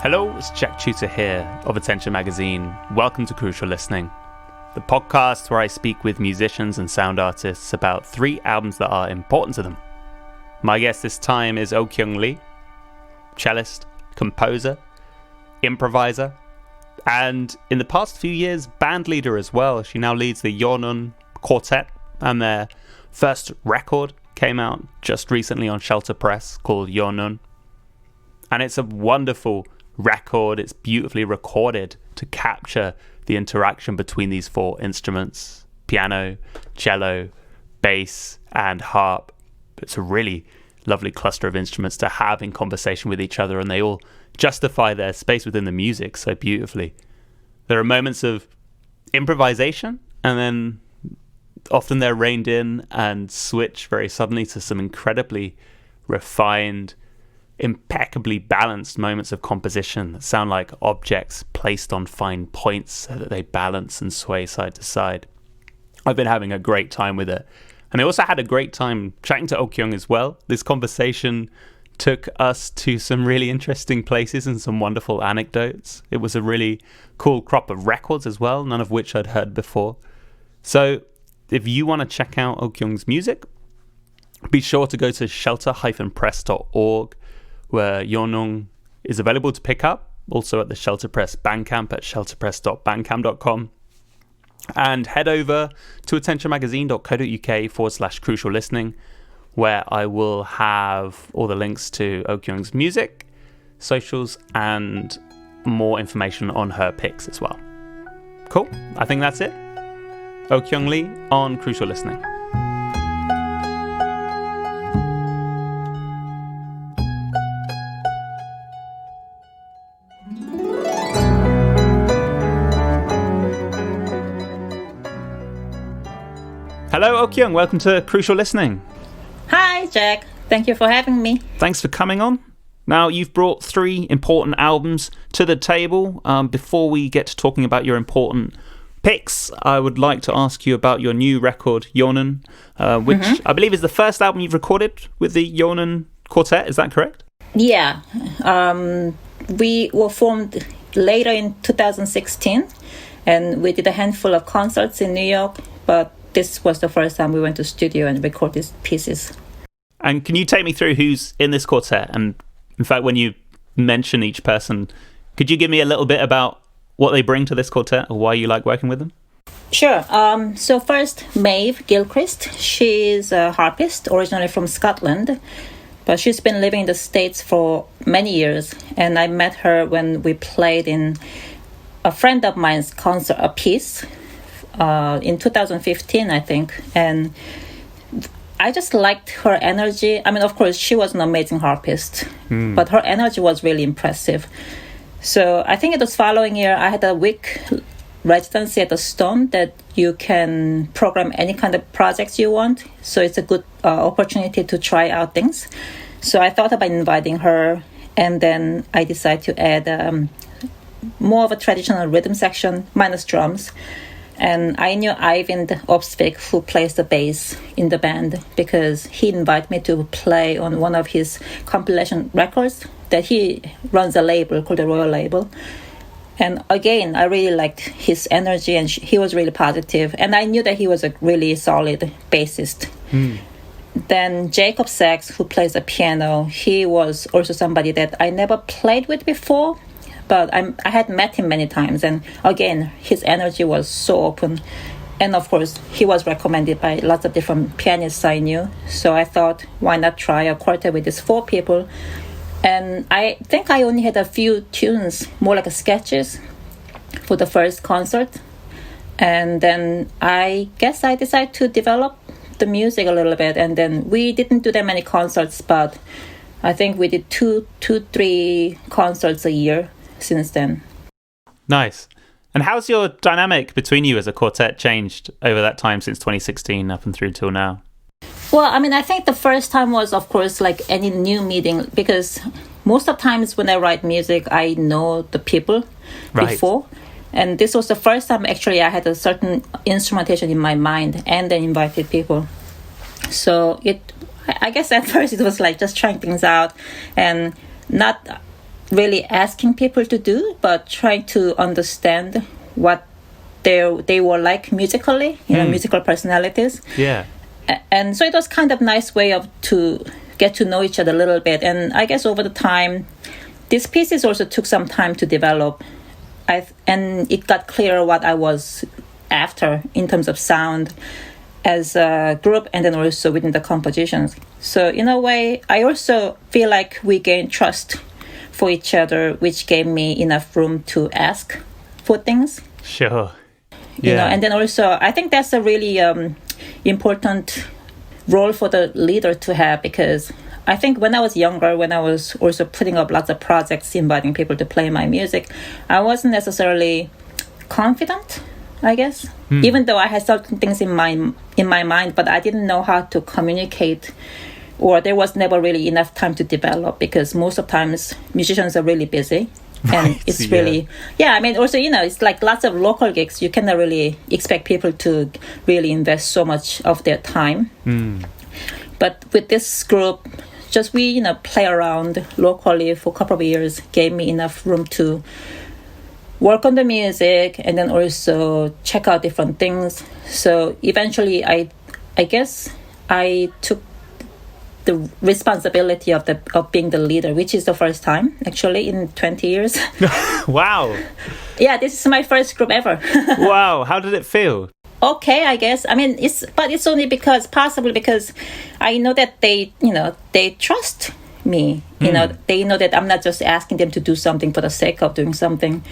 Hello, it's Jack Tutor here of Attention Magazine. Welcome to Crucial Listening, the podcast where I speak with musicians and sound artists about 3 albums that are important to them. My guest this time is Okkyung Lee, cellist, composer, improviser, and in the past few years, band leader as well. She now leads the Yeonun Quartet, and their first record came out just recently on Shelter Press called Yeonun. And it's a wonderful record. It's beautifully recorded to capture the interaction between these 4 instruments: piano, cello, bass, and harp. It's a really lovely cluster of instruments to have in conversation with each other, and they all justify their space within the music so beautifully. There are moments of improvisation, and then often they're reined in and switch very suddenly to some incredibly refined, impeccably balanced moments of composition that sound like objects placed on fine points so that they balance and sway side to side. I've been having a great time with it. And I also had a great time chatting to Okkyung as well. This conversation took us to some really interesting places and some wonderful anecdotes. It was a really cool crop of records as well, none of which I'd heard before. So if you want to check out Okkyung's music, be sure to go to shelter-press.org, where Yeonun is available to pick up, also at the Shelter Press Bandcamp at shelterpress.bandcamp.com. And head over to attentionmagazine.co.uk/crucial listening, where I will have all the links to Okkyung's music, socials, and more information on her picks as well. Cool. I think that's it. Okkyung Lee on Crucial Listening. Hello, Okkyung. Welcome to Crucial Listening. Hi, Jack. Thank you for having me. Thanks for coming on. Now, you've brought 3 important albums to the table. Before we get to talking about your important picks, I would like to ask you about your new record, Yeonun, which I believe is the first album you've recorded with the Yeonun Quartet. Is that correct? Yeah. We were formed later in 2016, and we did a handful of concerts in New York, but this was the first time we went to studio and recorded these pieces. And can you take me through who's in this quartet? And in fact, when you mention each person, could you give me a little bit about what they bring to this quartet or why you like working with them? Sure. So first, Maeve Gilchrist. She's a harpist, originally from Scotland, but she's been living in the States for many years. And I met her when we played in a friend of mine's concert, a piece, in 2015, I think. And I just liked her energy. I mean, of course, she was an amazing harpist, but her energy was really impressive. So I think it was following year, I had a week residency at the Stone that you can program any kind of projects you want. So it's a good opportunity to try out things. So I thought about inviting her, and then I decided to add more of a traditional rhythm section minus drums. And I knew Eivind Opsvik, who plays the bass in the band, because he invited me to play on one of his compilation records that he runs a label called the Royal Label. And again, I really liked his energy, and he was really positive. And I knew that he was a really solid bassist. Then Jacob Sachs, who plays the piano, he was also somebody that I never played with before, but I had met him many times, and again, his energy was so open. And of course, he was recommended by lots of different pianists I knew. So I thought, why not try a quartet with these 4 people? And I think I only had a few tunes, more like sketches, for the first concert. And then I guess I decided to develop the music a little bit. And then we didn't do that many concerts, but I think we did 3 concerts a year since then. Nice. And how's your dynamic between you as a quartet changed over that time since 2016 up and through till now? Well, I mean, I think the first time was, of course, like any new meeting, because most of the times when I write music, I know the people before. And this was the first time actually I had a certain instrumentation in my mind and then invited people. So I guess at first it was like just trying things out and not really asking people to do, but trying to understand what they were like musically, musical personalities. Yeah. And so it was kind of nice way to get to know each other a little bit. And I guess over the time, these pieces also took some time to develop. And it got clear what I was after in terms of sound as a group, and then also within the compositions. So in a way, I also feel like we gained trust for each other, which gave me enough room to ask for things. Sure. Yeah. You know, and then also, I think that's a really important role for the leader to have, because I think when I was younger, when I was also putting up lots of projects, inviting people to play my music, I wasn't necessarily confident, I guess. Even though I had certain things in my mind, but I didn't know how to communicate, or there was never really enough time to develop, because most of times musicians are really busy. And it's really, I mean, also, it's like lots of local gigs. You cannot really expect people to really invest so much of their time. But with this group, just we, play around locally for a couple of years, gave me enough room to work on the music and then also check out different things. So eventually, I guess I took the responsibility of being the leader, which is the first time actually in 20 years. Wow. Yeah, this is my first group ever. Wow, how did it feel? Okay, I guess. I mean, it's only possibly because I know that they trust me. They know that I'm not just asking them to do something for the sake of doing something,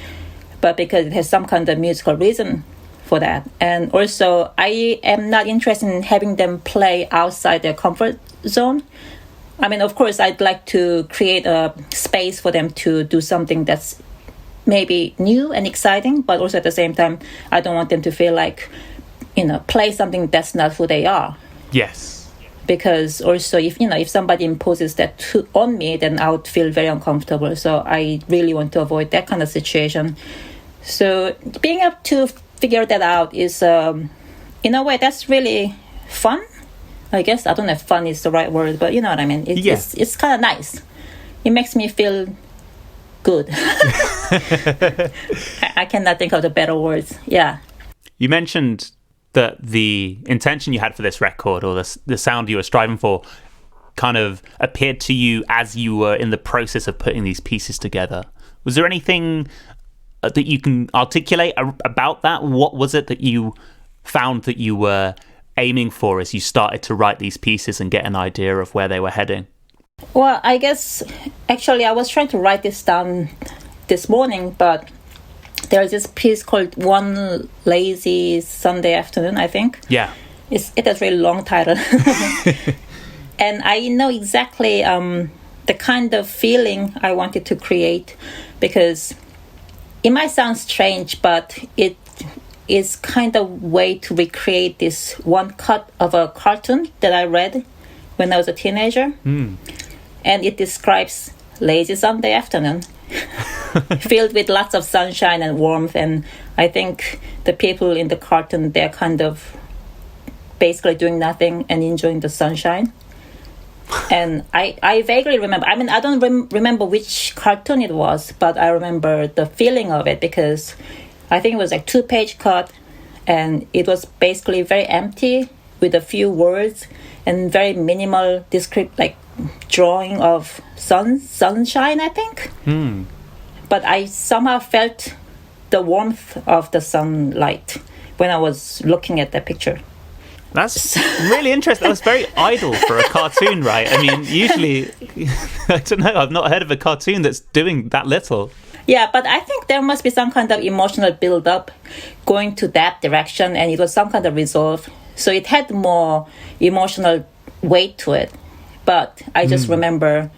but because it has some kind of musical reason for that. And also, I am not interested in having them play outside their comfort zone. I mean, of course, I'd like to create a space for them to do something that's maybe new and exciting, but also at the same time, I don't want them to feel like, play something that's not who they are. Yes. Because also, if somebody imposes that on me, then I would feel very uncomfortable. So I really want to avoid that kind of situation. So being able to figure that out is, in a way, that's really fun. I guess I don't know if fun is the right word, but you know what I mean. It's kind of nice. It makes me feel good. I cannot think of the better words. Yeah. You mentioned that the intention you had for this record, or the sound you were striving for, kind of appeared to you as you were in the process of putting these pieces together. Was there anything that you can articulate about that? What was it that you found that you were aiming for as you started to write these pieces and get an idea of where they were heading? Well, I guess actually I was trying to write this down this morning, but there's this piece called One Lazy Sunday Afternoon, I think. Yeah. It has a really long title. And I know exactly the kind of feeling I wanted to create, because it might sound strange, but it is kind of way to recreate this one cut of a cartoon that I read when I was a teenager. And it describes lazy Sunday afternoon, filled with lots of sunshine and warmth. And I think the people in the cartoon, they're kind of basically doing nothing and enjoying the sunshine. And I vaguely remember, I mean, I don't remember which cartoon it was, but I remember the feeling of it, because I think it was like 2-page cut, and it was basically very empty with a few words and very minimal drawing of sunshine, I think. But I somehow felt the warmth of the sunlight when I was looking at the picture. That's really interesting. That's very idle for a cartoon, right? I mean, usually, I don't know, I've not heard of a cartoon that's doing that little. Yeah, but I think there must be some kind of emotional build-up going to that direction, and it was some kind of resolve. So it had more emotional weight to it. But I just remember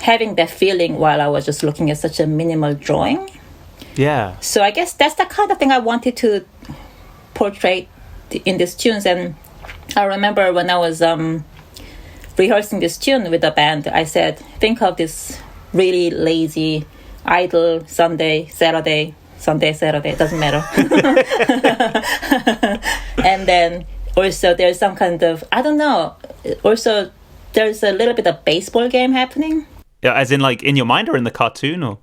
having that feeling while I was just looking at such a minimal drawing. Yeah. So I guess that's the kind of thing I wanted to portray in these tunes. And I remember when I was rehearsing this tune with the band, I said, think of this really lazy, idle Sunday, Saturday, it doesn't matter. And then also there's some kind of, I don't know, also there's a little bit of baseball game happening. Yeah, as in like in your mind or in the cartoon or?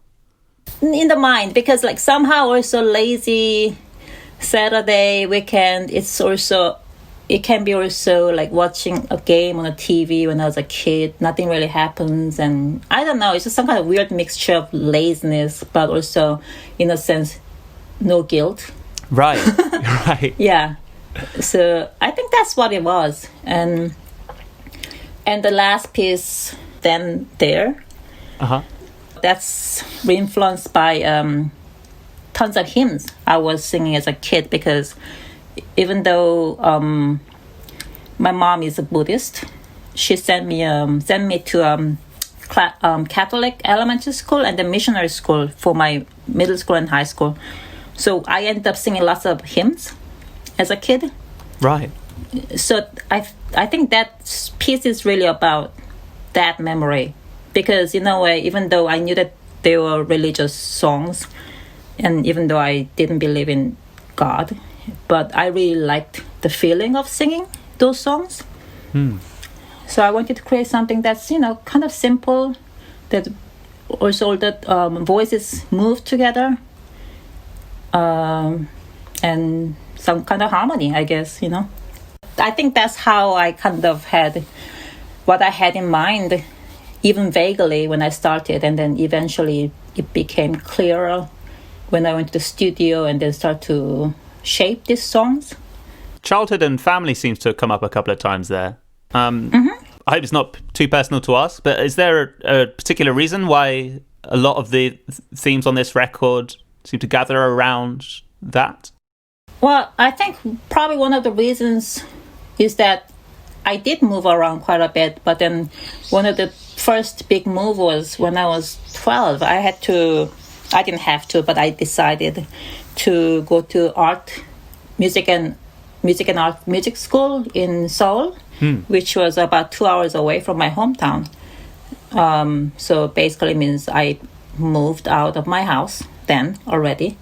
In the mind, because like somehow also lazy Saturday weekend, it can be also like watching a game on a TV when I was a kid. Nothing really happens, and I don't know. It's just some kind of weird mixture of laziness, but also, in a sense, no guilt. Right, right. Yeah. So I think that's what it was, and the last piece, Then There. That's influenced by tons of hymns I was singing as a kid, because even though my mom is a Buddhist, she sent me to Catholic elementary school and the missionary school for my middle school and high school. So I ended up singing lots of hymns as a kid. Right. So I think that piece is really about that memory. Because in a way, even though I knew that they were religious songs, and even though I didn't believe in God, but I really liked the feeling of singing those songs. So I wanted to create something that's, kind of simple, that also all the voices move together, and some kind of harmony, I guess, I think that's how I kind of had what I had in mind, even vaguely when I started, and then eventually it became clearer when I went to the studio and then start to shape these songs. Childhood and family seems to have come up a couple of times there. I hope it's not too personal to ask, but is there a particular reason why a lot of the themes on this record seem to gather around that? Well, I think probably one of the reasons is that I did move around quite a bit, but then one of the first big move was when I was 12. I didn't have to, but I decided to go to music school in Seoul, which was about 2 hours away from my hometown. So basically means I moved out of my house then already.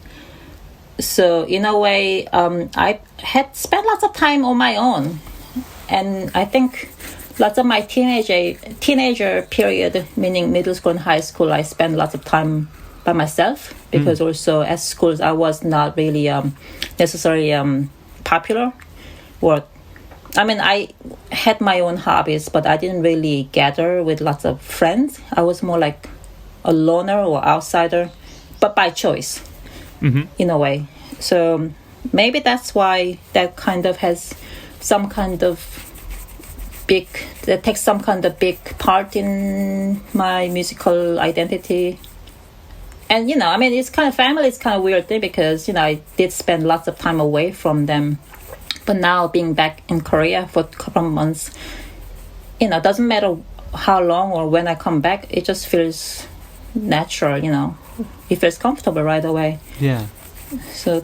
So in a way, I had spent lots of time on my own. And I think lots of my teenager period, meaning middle school and high school, I spent lots of time by myself, because also at schools I was not really necessarily popular. I had my own hobbies, but I didn't really gather with lots of friends. I was more like a loner or outsider, but by choice, in a way. So maybe that's why that kind of has some kind of takes some kind of big part in my musical identity. And, it's kind of family, it's kind of weird thing, because, I did spend lots of time away from them. But now being back in Korea for a couple of months, doesn't matter how long or when I come back, it just feels natural, It feels comfortable right away. Yeah. So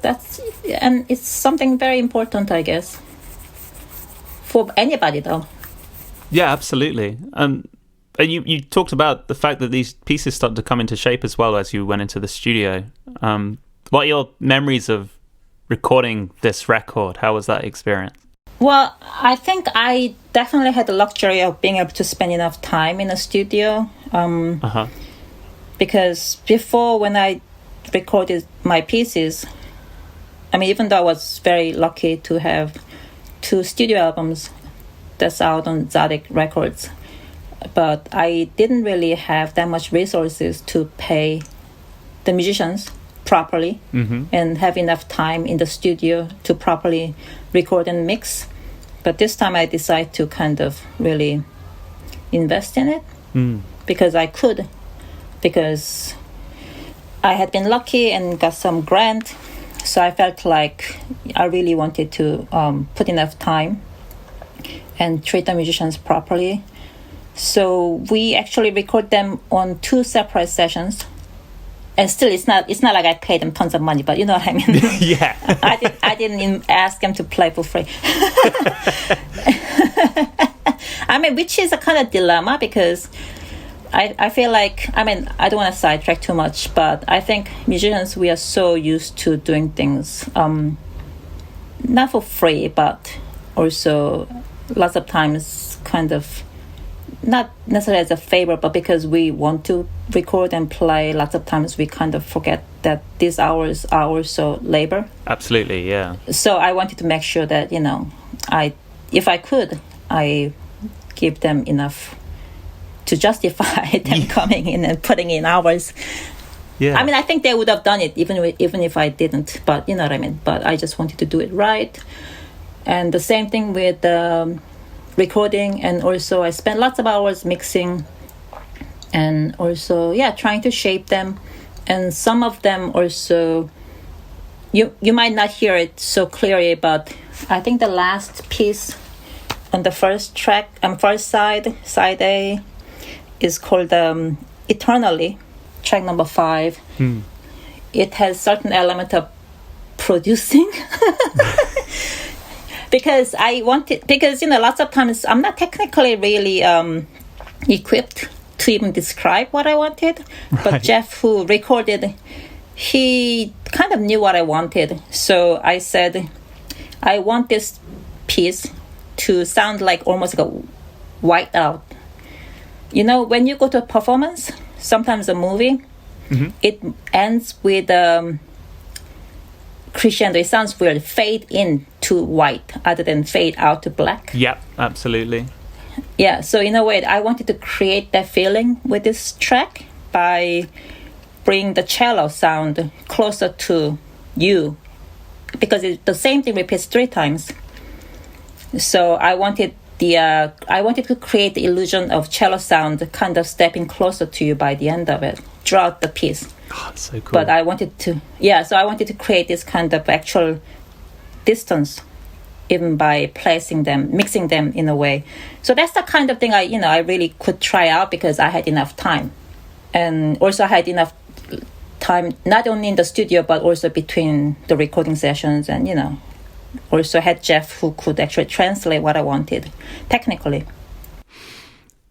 and it's something very important, I guess, for anybody though. Yeah, absolutely. And you talked about the fact that these pieces started to come into shape as well as you went into the studio. What are your memories of recording this record? How was that experience? Well, I think I definitely had the luxury of being able to spend enough time in the studio. Because before, when I recorded my pieces, even though I was very lucky to have 2 studio albums that's out on Zadek Records, but I didn't really have that much resources to pay the musicians properly and have enough time in the studio to properly record and mix. But this time I decided to kind of really invest in it because I could, because I had been lucky and got some grant. So I felt like I really wanted to put enough time and treat the musicians properly. So we actually record them on 2 separate sessions. And still, it's not like I paid them tons of money, but you know what I mean? Yeah. I didn't even ask them to play for free. Which is a kind of dilemma, because I feel like, I don't want to sidetrack too much, but I think musicians, we are so used to doing things, not for free, but also lots of times kind of not necessarily as a favor, but because we want to record and play, lots of times we kind of forget that these hours are also labor. Absolutely, yeah. So I wanted to make sure that, if I could, I give them enough to justify them coming in and putting in hours. Yeah. I mean, I think they would have done it even if I didn't, but you know what I mean. But I just wanted to do it right. And the same thing with recording, and also I spent lots of hours mixing, and also trying to shape them. And some of them also, you might not hear it so clearly, but I think the last piece on the first track, first side A, is called Eternally, track number 5. It has certain element of producing. Because lots of times I'm not technically really equipped to even describe what I wanted. But Jeff, who recorded, he kind of knew what I wanted. So I said, I want this piece to sound like almost like a white out. When you go to a performance, sometimes a movie, it ends with crescendo. It sounds weird. Fade in to white other than fade out to black. Yep, absolutely. Yeah, so in a way, I wanted to create that feeling with this track by bringing the cello sound closer to you, because the same thing repeats 3 times. So I wanted to create the illusion of cello sound kind of stepping closer to you by the end of it, throughout the piece. Oh, that's so cool. But I wanted to create this kind of actual distance, even by placing them, mixing them in a way. So that's the kind of thing I really could try out, because I had enough time. And also I had enough time, not only in the studio, but also between the recording sessions, and, also had Jeff, who could actually translate what I wanted technically.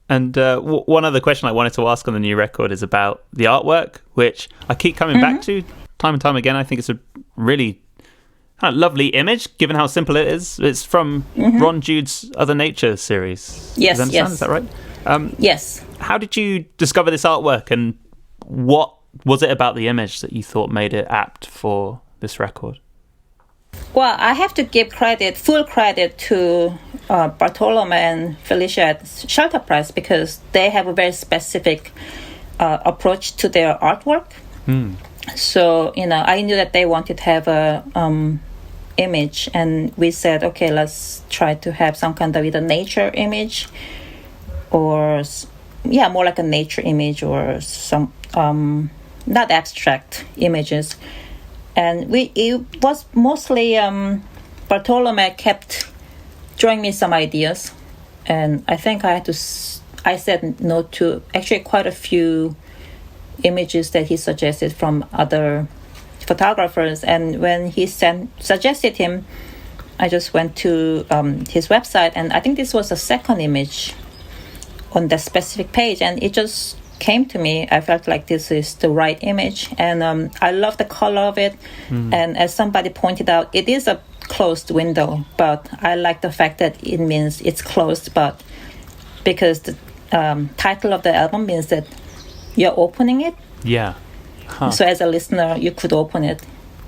And one other question I wanted to ask on the new record is about the artwork, which I keep coming back to time and time again. I think it's a really kind of lovely image, given how simple it is. It's from Ron Jude's Other Nature series. Yes, yes. Is that right? Yes. How did you discover this artwork, and what was it about the image that you thought made it apt for this record? Well, I have to give full credit to Bartolome and Felicia at Shelter Press, because they have a very specific approach to their artwork. So, I knew that they wanted to have a image, and we said, okay, let's try to have some kind of either nature image, or more like a nature image, or some not abstract images. And it was mostly Bartolome kept drawing me some ideas, and I think I said no to actually quite a few images that he suggested from other photographers. And when he suggested him, I just went to his website, and I think this was the second image on that specific page, and it just came to me. I felt like this is the right image, and I love the color of it. And as somebody pointed out, it is a closed window, but I like the fact that it means it's closed, but because the title of the album means that you're opening it. So as a listener, you could open it.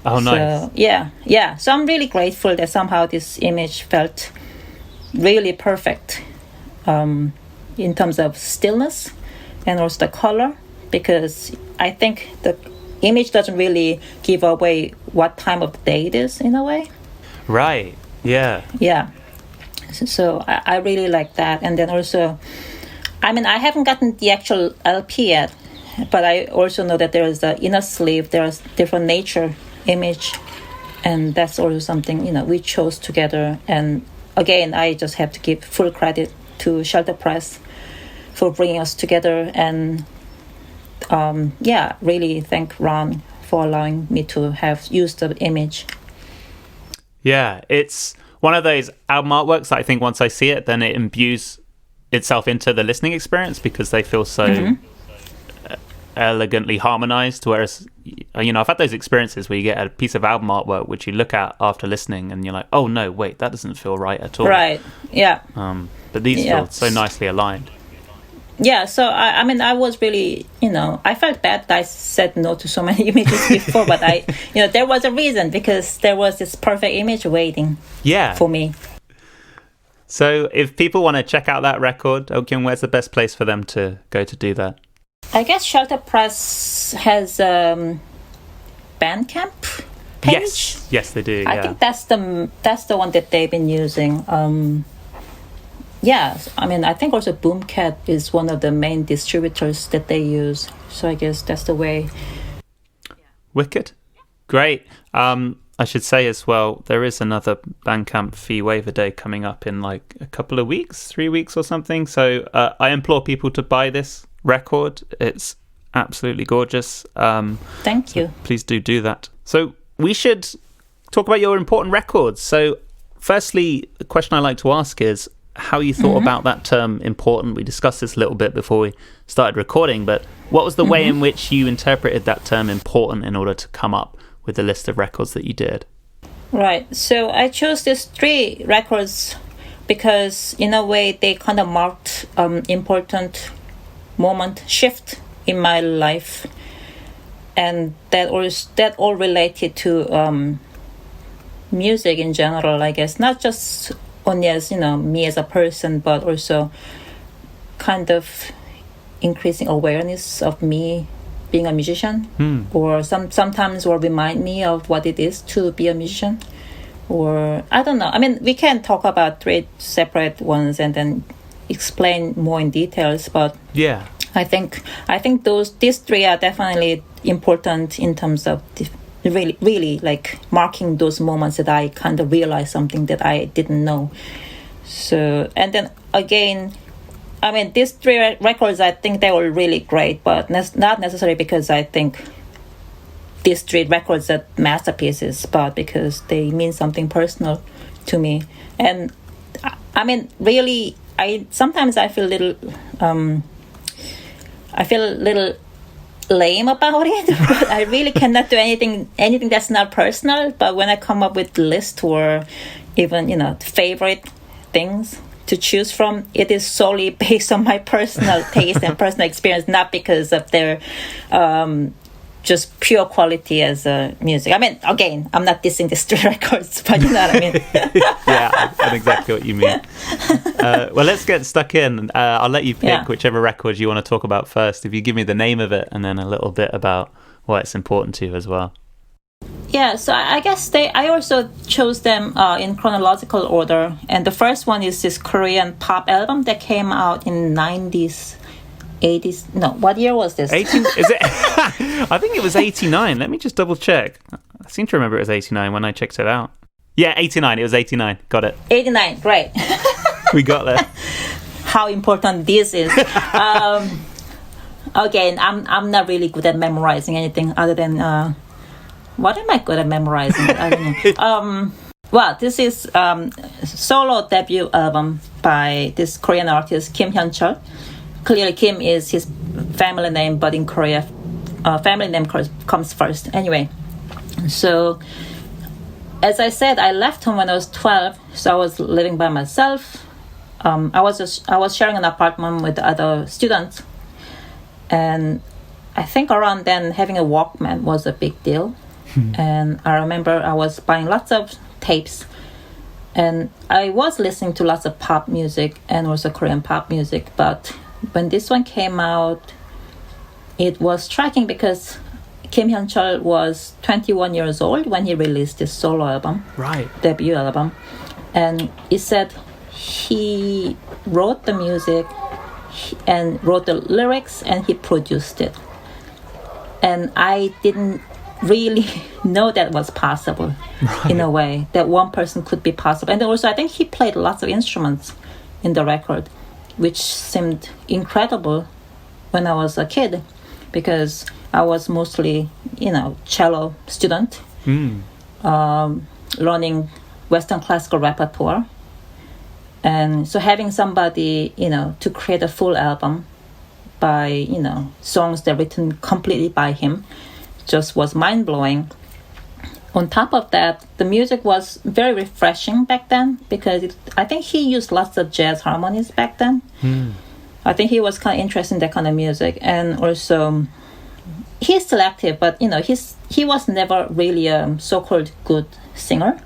Nice. So so I'm really grateful that somehow this image felt really perfect in terms of stillness and also the color, because I think the image doesn't really give away what time of the day it is, in a way. Right. Yeah. So I really like that. And then also, I mean, I haven't gotten the actual LP yet, but I also know that there is the inner sleeve, there's different nature image, and that's also something we chose together. And again, I just have to give full credit to Shelter Press for bringing us together, and really thank Ron for allowing me to have used the image. Yeah, it's one of those album artworks that I think once I see it, then it imbues itself into the listening experience, because they feel so elegantly harmonized. Whereas, I've had those experiences where you get a piece of album artwork which you look at after listening and you're like, oh no, wait, that doesn't feel right at all. Right, yeah. But these feel so nicely aligned. yeah, so I mean, I was really, I felt bad that I said no to so many images before, but there was a reason, because there was this perfect image waiting for me. So if people want to check out that record, Okkyung, where's the best place for them to go to do that? I guess Shelter Press has Bandcamp page. Yes, they do. I think that's the one that they've been using. Yeah, I mean, I think also Boomcat is one of the main distributors that they use. So I guess that's the way. Wicked. Great. I should say as well, there is another Bandcamp fee waiver day coming up in like a couple of weeks, 3 weeks or something. So I implore people to buy this record. It's absolutely gorgeous. Thank you. Please do that. So we should talk about your important records. So firstly, the question I like to ask is how you thought about that term important. We discussed this a little bit before we started recording, but what was the way in which you interpreted that term important in order to come up with the list of records that you did? Right. So I chose these 3 records because in a way they kind of marked important moment shift in my life, and that all related to music in general, I guess, not just only as me as a person, but also kind of increasing awareness of me being a musician, or sometimes will remind me of what it is to be a musician, or I don't know. I mean, we can talk about 3 separate ones and then explain more in details, but yeah, I think these 3 are definitely important in terms of really like marking those moments that I kind of realized something that I didn't know. So, and then again, I mean, these 3 records, I think they were really great, but not necessarily because I think these 3 records are masterpieces, but because they mean something personal to me. And I mean, really, sometimes I feel a little lame about it, but I really cannot do anything that's not personal. But when I come up with a list or even favorite things to choose from, it is solely based on my personal taste and personal experience, not because of their just pure quality as music. I mean, again, I'm not dissing these 3 records, but you know what I mean. Yeah, I know exactly what you mean. Well, let's get stuck in. I'll let you pick whichever record you want to talk about first. If you give me the name of it and then a little bit about why it's important to you as well. Yeah, so I guess I also chose them in chronological order. And the first one is this Korean pop album that came out in 90s. 80s. No, what year was this? 18. Is it? I think it was 89. Let me just double check. I seem to remember it was 89 when I checked it out. Yeah, 89. It was 89. Got it. 89. Great. We got there. How important this is. Again, I'm not really good at memorizing anything other than what am I good at memorizing? I don't know. Well, this is solo debut album by this Korean artist Kim Hyun-chul. Clearly, Kim is his family name, but in Korea, family name comes first. Anyway, so as I said, I left home when I was 12, so I was living by myself. I was sharing an apartment with other students, and I think around then having a Walkman was a big deal. And I remember I was buying lots of tapes, and I was listening to lots of pop music and also Korean pop music, but when this one came out, it was striking because Kim Hyun-chul was 21 years old when he released his solo album, debut album. And it said he wrote the music and wrote the lyrics and he produced it. And I didn't really know that was possible in a way, that one person could be possible. And also I think he played lots of instruments in the record, which seemed incredible when I was a kid, because I was mostly, cello student, learning Western classical repertoire. And so having somebody, to create a full album by, songs that are written completely by him just was mind-blowing. On top of that, the music was very refreshing back then because I think he used lots of jazz harmonies back then. I think he was kind of interested in that kind of music. And also, he's still active, but, he was never really a so-called good singer.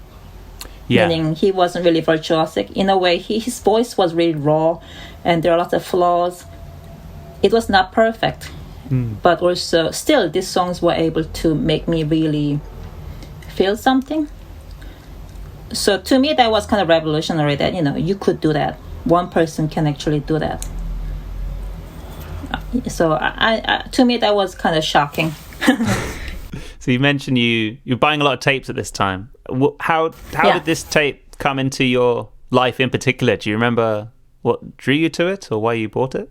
Yeah. Meaning he wasn't really virtuosic. In a way, his voice was really raw, and there are lots of flaws. It was not perfect. But also, still, these songs were able to make me really feel something. So to me, that was kind of revolutionary that, you could do that. One person can actually do that. So to me, that was kind of shocking. So you mentioned you're buying a lot of tapes at this time. How did this tape come into your life in particular? Do you remember what drew you to it or why you bought it?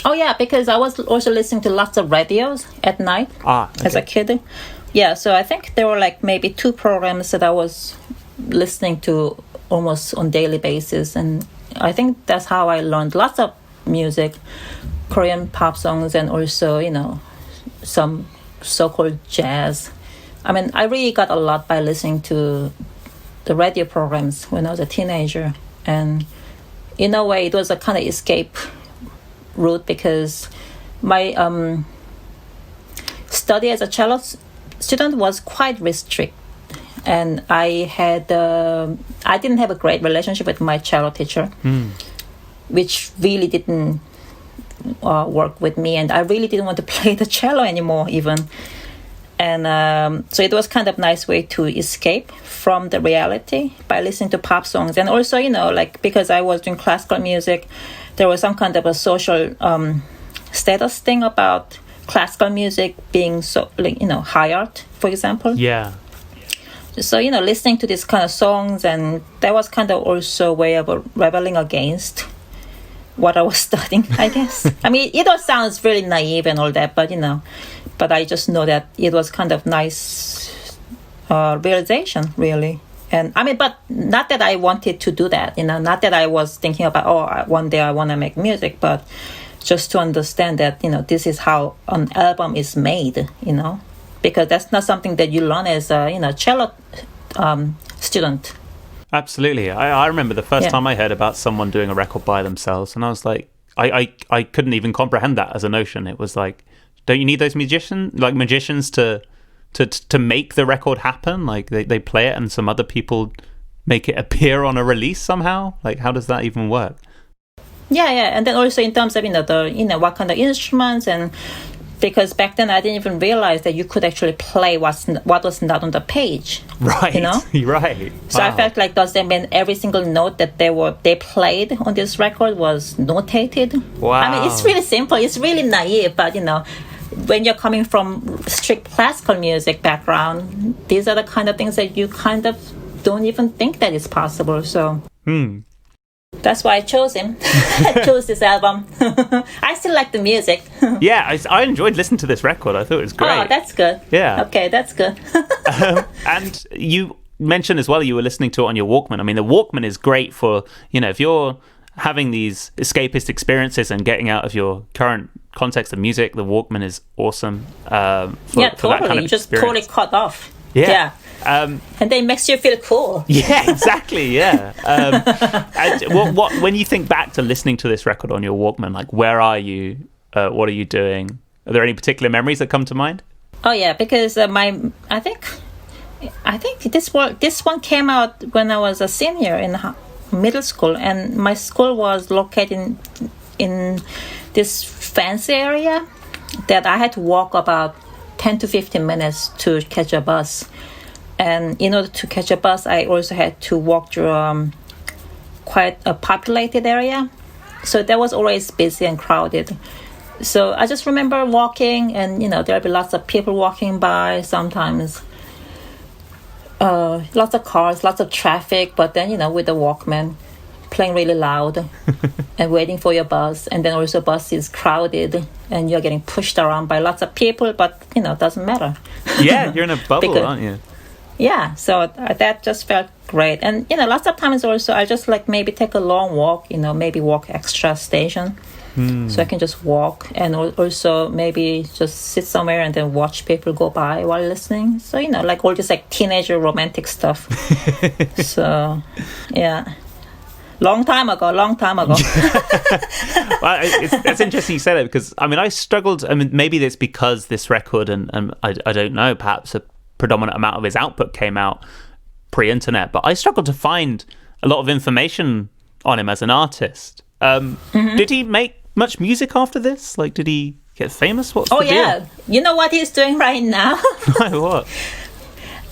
Oh, yeah, because I was also listening to lots of radios at night as a kid. Yeah, so I think there were like maybe 2 programs that I was listening to almost on daily basis. And I think that's how I learned lots of music, Korean pop songs, and also, some so-called jazz. I mean, I really got a lot by listening to the radio programs when I was a teenager. And in a way, it was a kind of escape route because my study as a cello student was quite restricted, and I didn't have a great relationship with my cello teacher, which really didn't work with me, and I really didn't want to play the cello anymore even. And so it was kind of nice way to escape from the reality by listening to pop songs. And also, because I was doing classical music, there was some kind of a social status thing about classical music being so, high art, for example. Yeah. So, listening to these kind of songs, and that was kind of also a way of rebelling against what I was studying, I guess. I mean, it all sounds really naive and all that, but I just know that it was kind of nice realization, really. And I mean, but not that I wanted to do that, not that I was thinking about, one day I want to make music, but just to understand that, this is how an album is made, because that's not something that you learn as a, cello student. Absolutely. I remember the first time I heard about someone doing a record by themselves, and I was like, I couldn't even comprehend that as a notion. It was like, don't you need those magicians to make the record happen? Like they play it and some other people make it appear on a release somehow? Like, how does that even work? Yeah. And then also in terms of, what kind of instruments, and because back then I didn't even realize that you could actually play what was not on the page. Right. Right. So wow. I felt like, does that mean every single note that they played on this record was notated? Wow. I mean, it's really simple. It's really naive, but, when you're coming from strict classical music background, these are the kind of things that you kind of don't even think that it's possible. So that's why I chose him. I chose this album. I still like the music. Yeah, I enjoyed listening to this record. I thought it was great. Oh, that's good. Yeah. Okay, that's good. And you mentioned as well you were listening to it on your Walkman. I mean, the Walkman is great for, if you're having these escapist experiences and getting out of your current context of music, the Walkman is awesome. Totally. That kind of you just totally cut off. Yeah. And then it makes you feel cool. Yeah, exactly. Yeah. And when you think back to listening to this record on your Walkman, like, where are you? What are you doing? Are there any particular memories that come to mind? Oh yeah, because I think this one came out when I was a senior in middle school, and my school was located in this fancy area that I had to walk about 10 to 15 minutes to catch a bus. And in order to catch a bus, I also had to walk through quite a populated area. So that was always busy and crowded. So I just remember walking, and, there'll be lots of people walking by sometimes. Lots of cars, lots of traffic, but then, with the Walkman, playing really loud and waiting for your bus. And then also bus is crowded and you're getting pushed around by lots of people, but, it doesn't matter. Yeah, you're in a bubble, aren't you? Yeah, so that just felt great. And, lots of times also I just maybe take a long walk, maybe walk extra station. So I can just walk, and also maybe just sit somewhere and then watch people go by while listening. So, all this teenager romantic stuff. So, yeah. Long time ago. Well, it's interesting you say that, because I mean, I struggled. I mean, maybe it's because this record, and I don't know, perhaps a predominant amount of his output came out pre-internet, but I struggled to find a lot of information on him as an artist. Did he make much music after this? Like, did he get famous? What's the deal? Yeah. You know what he's doing right now? What?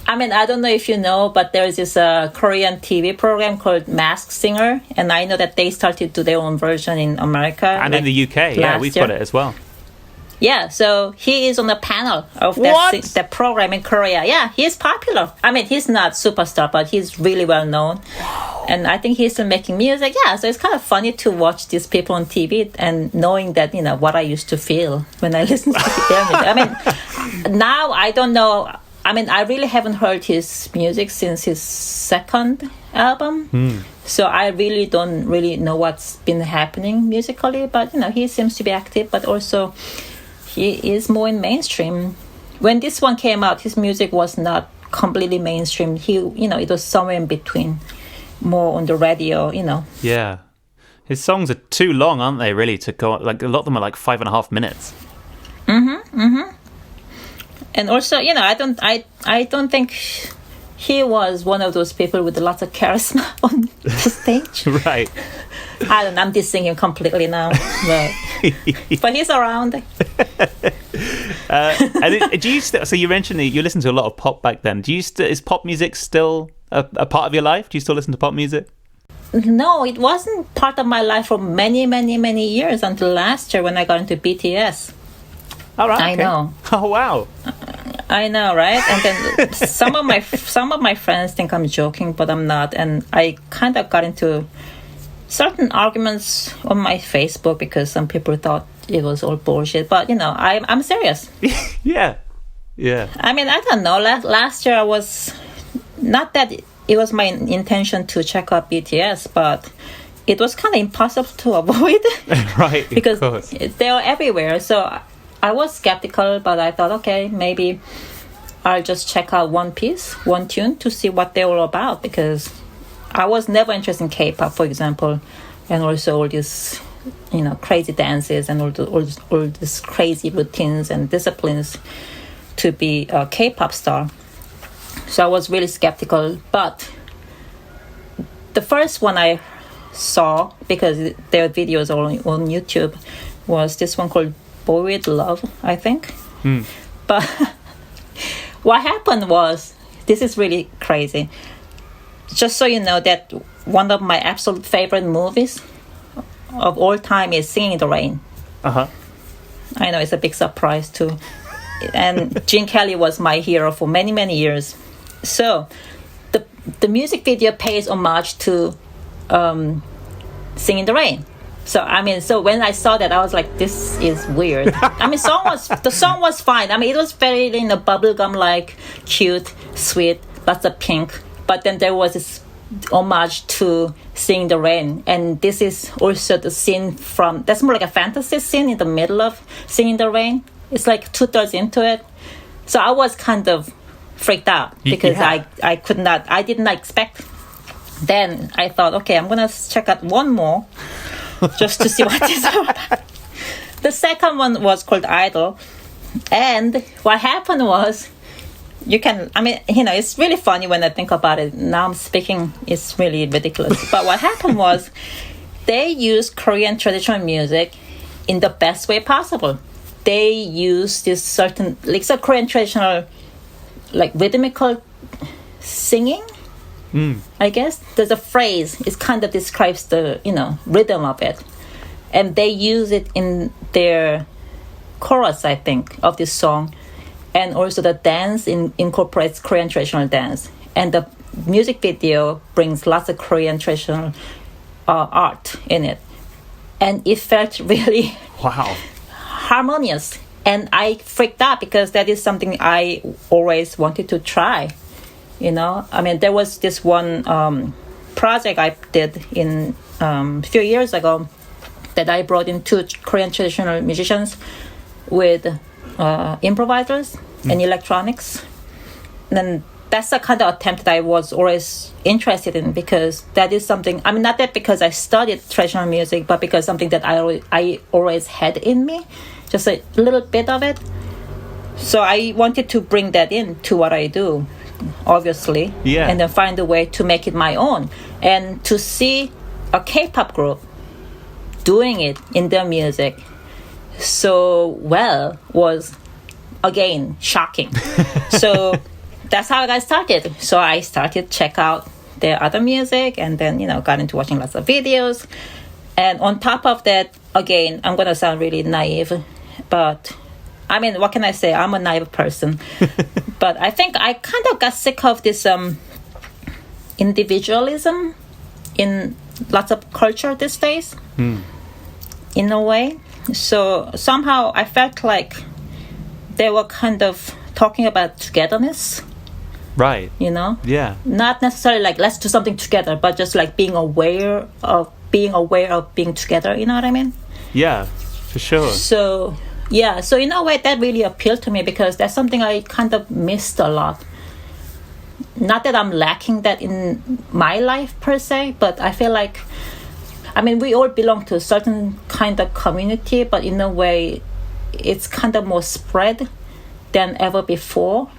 I mean, I don't know if you know, but there's this Korean TV program called Masked Singer, and I know that they started to do their own version in America. And in the UK, yeah, we've got it as well. Yeah, so he is on the panel of that program in Korea. Yeah, he's popular. I mean, he's not superstar, but he's really well known. And I think he's still making music. Yeah, so it's kind of funny to watch these people on TV and knowing that, you know, what I used to feel when I listened to their music. I mean, now I don't know. I mean, I really haven't heard his music since his second album. So I really don't really know what's been happening musically. But, you know, he seems to be active, but also he is more in mainstream. When this one came out, his music was not completely mainstream. It was somewhere in between, more on the radio, you know. Yeah. His songs are too long, aren't they, really, to go, like, a lot of them are like 5.5 minutes. And also, you know, I don't think he was one of those people with lots of charisma on the stage. Right. I don't know, I'm dissing him completely now. But he's around. And do you so you mentioned that you listened to a lot of pop back then. Is pop music still a part of your life? Do you still listen to pop music? No, it wasn't part of my life for many, many, many years until last year when I got into BTS. All right. I know. Oh wow. I know, right? And then some of my friends think I'm joking, but I'm not. And I kind of got into certain arguments on my Facebook because some people thought it was all bullshit. But you know, I'm serious. Yeah. I mean, I don't know. Last year I was not that it was my intention to check out BTS, but it was kind of impossible to avoid. Right. Because they are everywhere. So I was skeptical, but I thought, okay, maybe I'll just check out one tune to see what they're all about, because I was never interested in K-pop, for example, and also all these, you know, crazy dances and all these crazy routines and disciplines to be a K-pop star. So I was really skeptical. But the first one I saw, because their videos are on YouTube, was this one called Boy With Love, I think. But what happened was, this is really crazy. Just so you know, that one of my absolute favorite movies of all time is Singing in the Rain. Uh-huh. I know, it's a big surprise too. And Gene Kelly was my hero for many, many years. So the music video pays homage to Singing in the Rain. So when I saw that, I was like, this is weird. I mean, the song was fine. I mean, it was very, you know, bubblegum like, cute, sweet, lots of pink. But then there was this homage to Singing in the Rain, and this is also the scene that's more like a fantasy scene in the middle of Singing in the Rain. It's like 2/3 into it. So I was kind of freaked out because I did not expect. Then I thought, okay, I'm gonna check out one more just to see what this is about. The second one was called Idol, and what happened was, it's really funny when I think about it. Now I'm speaking, it's really ridiculous. But what happened was, they used Korean traditional music in the best way possible. They used this certain, like, so Korean traditional, like, rhythmical singing. I guess there's a phrase. It kind of describes the, you know, rhythm of it, and they use it in their chorus, I think, of this song, and also the dance incorporates Korean traditional dance, and the music video brings lots of Korean traditional art in it, and it felt really harmonious. And I freaked out because that is something I always wanted to try. You know, I mean, there was this one project I did in a few years ago that I brought in 2 Korean traditional musicians with improvisers and electronics. And then that's the kind of attempt that I was always interested in, because that is something, I mean, not that because I studied traditional music, but because something that I always had in me, just a little bit of it. So I wanted to bring that in to what I do, obviously, and then find a way to make it my own. And to see a K-pop group doing it in their music so well was, again, shocking. So that's how I got started. So I started check out their other music, and then, got into watching lots of videos. And on top of that, again, I'm going to sound really naive, but I mean, what can I say? I'm a naive person. But I think I kind of got sick of this individualism in lots of culture these days, in a way. So somehow I felt like they were kind of talking about togetherness. Right. Yeah. Not necessarily like, let's do something together, but just like being aware of being together, you know what I mean? Yeah, for sure. So in a way that really appealed to me, because that's something I kind of missed a lot. Not that I'm lacking that in my life per se, but I feel like, I mean, we all belong to a certain kind of community, but in a way it's kind of more spread than ever before.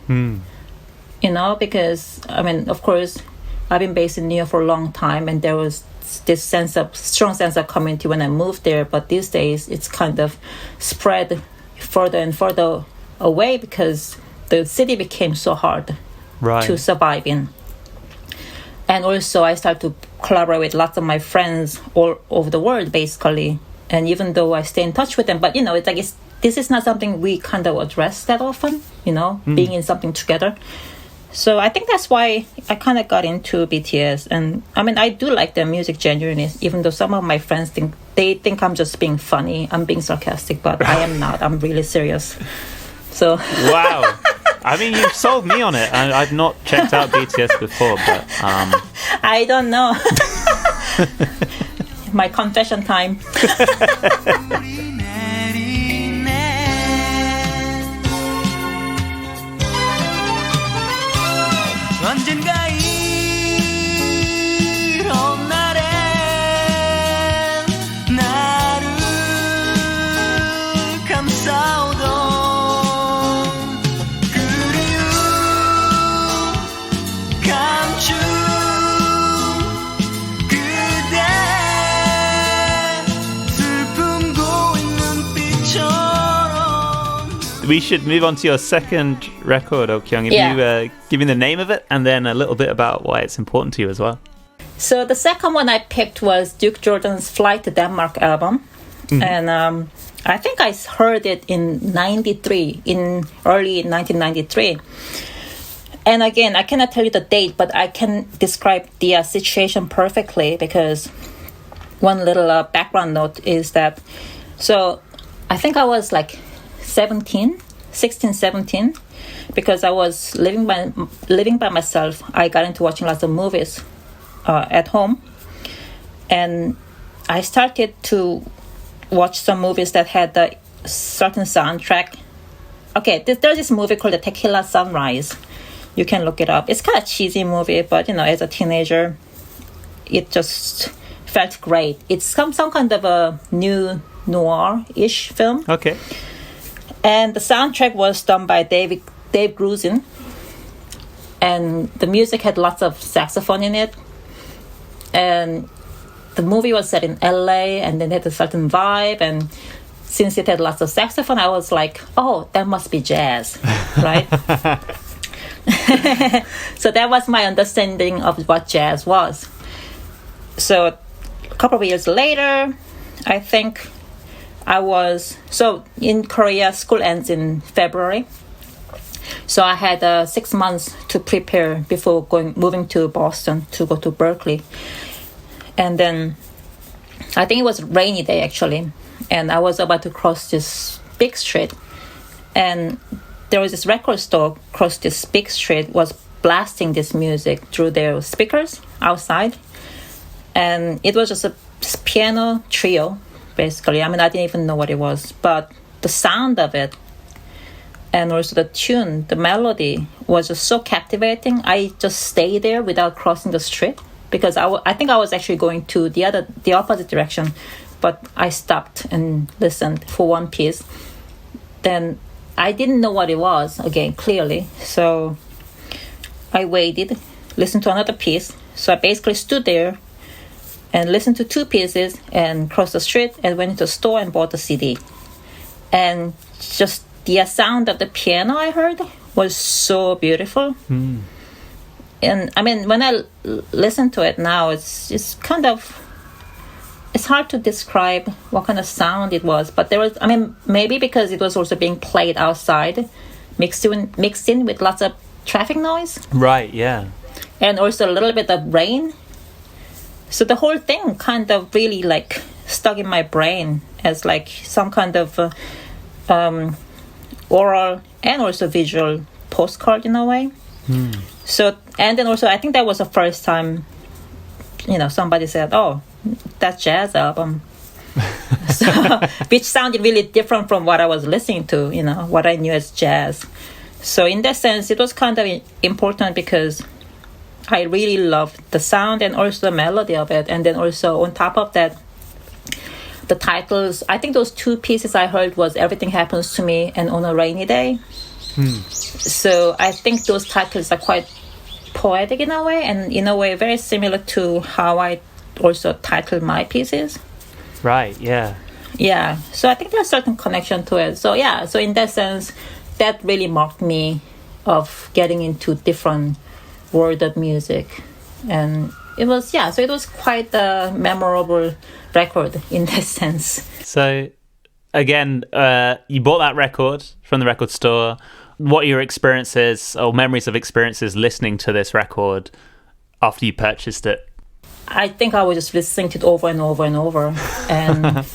Because, I mean, of course, I've been based in New York for a long time, and there was this strong sense of community when I moved there. But these days, it's kind of spread further and further away, because the city became so hard to survive in. And also, I started to collaborate with lots of my friends all over the world, basically. And even though I stay in touch with them, but, it's like, this is not something we kind of address that often, being in something together. So I think that's why I kind of got into BTS. And I mean, I do like their music genuinely, even though some of my friends think I'm just being funny. I'm being sarcastic, but I am not. I'm really serious. So wow. I mean, you've sold me on it. I've not checked out BTS before, but I don't know. My confession time. 언젠가 이런 날엔 나를 감싸오던 그리움 감춘 그대 슬픔 고인 눈빛처럼. We should move on to your second record, Okkyung. If you give me the name of it, and then a little bit about why it's important to you as well. So the second one I picked was Duke Jordan's Flight to Denmark album. And I think I heard it in early 1993. And again, I cannot tell you the date, but I can describe the situation perfectly, because one little background note is that, so I think I was like 16, 17, because I was living by myself. I got into watching lots of movies at home, and I started to watch some movies that had a certain soundtrack. Okay, there's this movie called The Tequila Sunrise. You can look it up. It's kind of cheesy movie, but as a teenager, it just felt great. It's some kind of a new noir-ish film. Okay. And the soundtrack was done by Dave Grusin. And the music had lots of saxophone in it. And the movie was set in LA, and then it had a certain vibe. And since it had lots of saxophone, I was like, oh, that must be jazz, right? So that was my understanding of what jazz was. So a couple of years later, I think so in Korea, school ends in February. So I had 6 months to prepare before moving to Boston to go to Berkeley. And then I think it was a rainy day, actually. And I was about to cross this big street. And there was this record store across this big street was blasting this music through their speakers outside. And it was just a piano trio, basically. I mean, I didn't even know what it was. But the sound of it and also the tune, the melody was just so captivating. I just stayed there without crossing the street because I think I was actually going to the opposite direction, but I stopped and listened for one piece. Then I didn't know what it was again clearly, so I waited, listened to another piece. So I basically stood there and listened to two pieces and crossed the street and went into the store and bought the CD. And just the sound of the piano I heard was so beautiful. And I mean, when I listen to it now, it's kind of, it's hard to describe what kind of sound it was. But there was, I mean, maybe because it was also being played outside, mixed in with lots of traffic noise. Right, yeah. And also a little bit of rain. So the whole thing kind of really like stuck in my brain as like some kind of oral and also visual postcard in a way. So, and then also I think that was the first time, somebody said, "Oh, that's jazz album." So, which sounded really different from what I was listening to, what I knew as jazz. So in that sense, it was kind of important because I really loved the sound and also the melody of it. And then also on top of that, the titles, I think those two pieces I heard was Everything Happens to Me and On a Rainy Day. So I think those titles are quite poetic in a way, and in a way very similar to how I also titled my pieces. Right, yeah. Yeah, so I think there's a certain connection to it. So yeah, so in that sense, that really marked me of getting into different world of music. And it was, so it was quite a memorable record in that sense. So again, you bought that record from the record store. What are your experiences or memories of experiences listening to this record after you purchased it? I think I was just listening to it over and over and over. And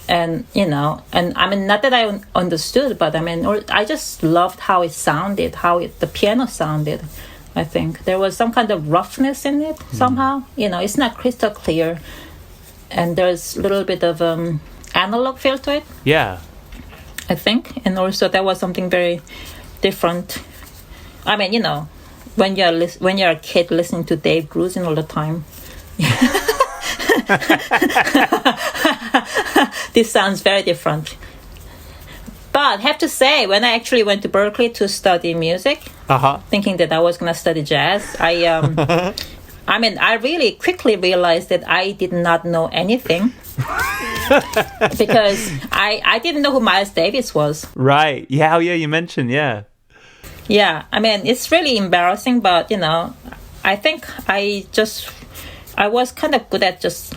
and I mean, not that I understood, but I mean, I just loved how it sounded, the piano sounded. I think there was some kind of roughness in it somehow. It's not crystal clear, and there's a little bit of analog feel to it. Yeah, I think, and also there was something very different. I mean, when you're a kid listening to Dave Grusin all the time. This sounds very different. But I have to say, when I actually went to Berkeley to study music, thinking that I was going to study jazz, I really quickly realized that I did not know anything. Because I didn't know who Miles Davis was. Right. Yeah, you mentioned, yeah. Yeah, I mean, it's really embarrassing, but, I think I was kind of good at just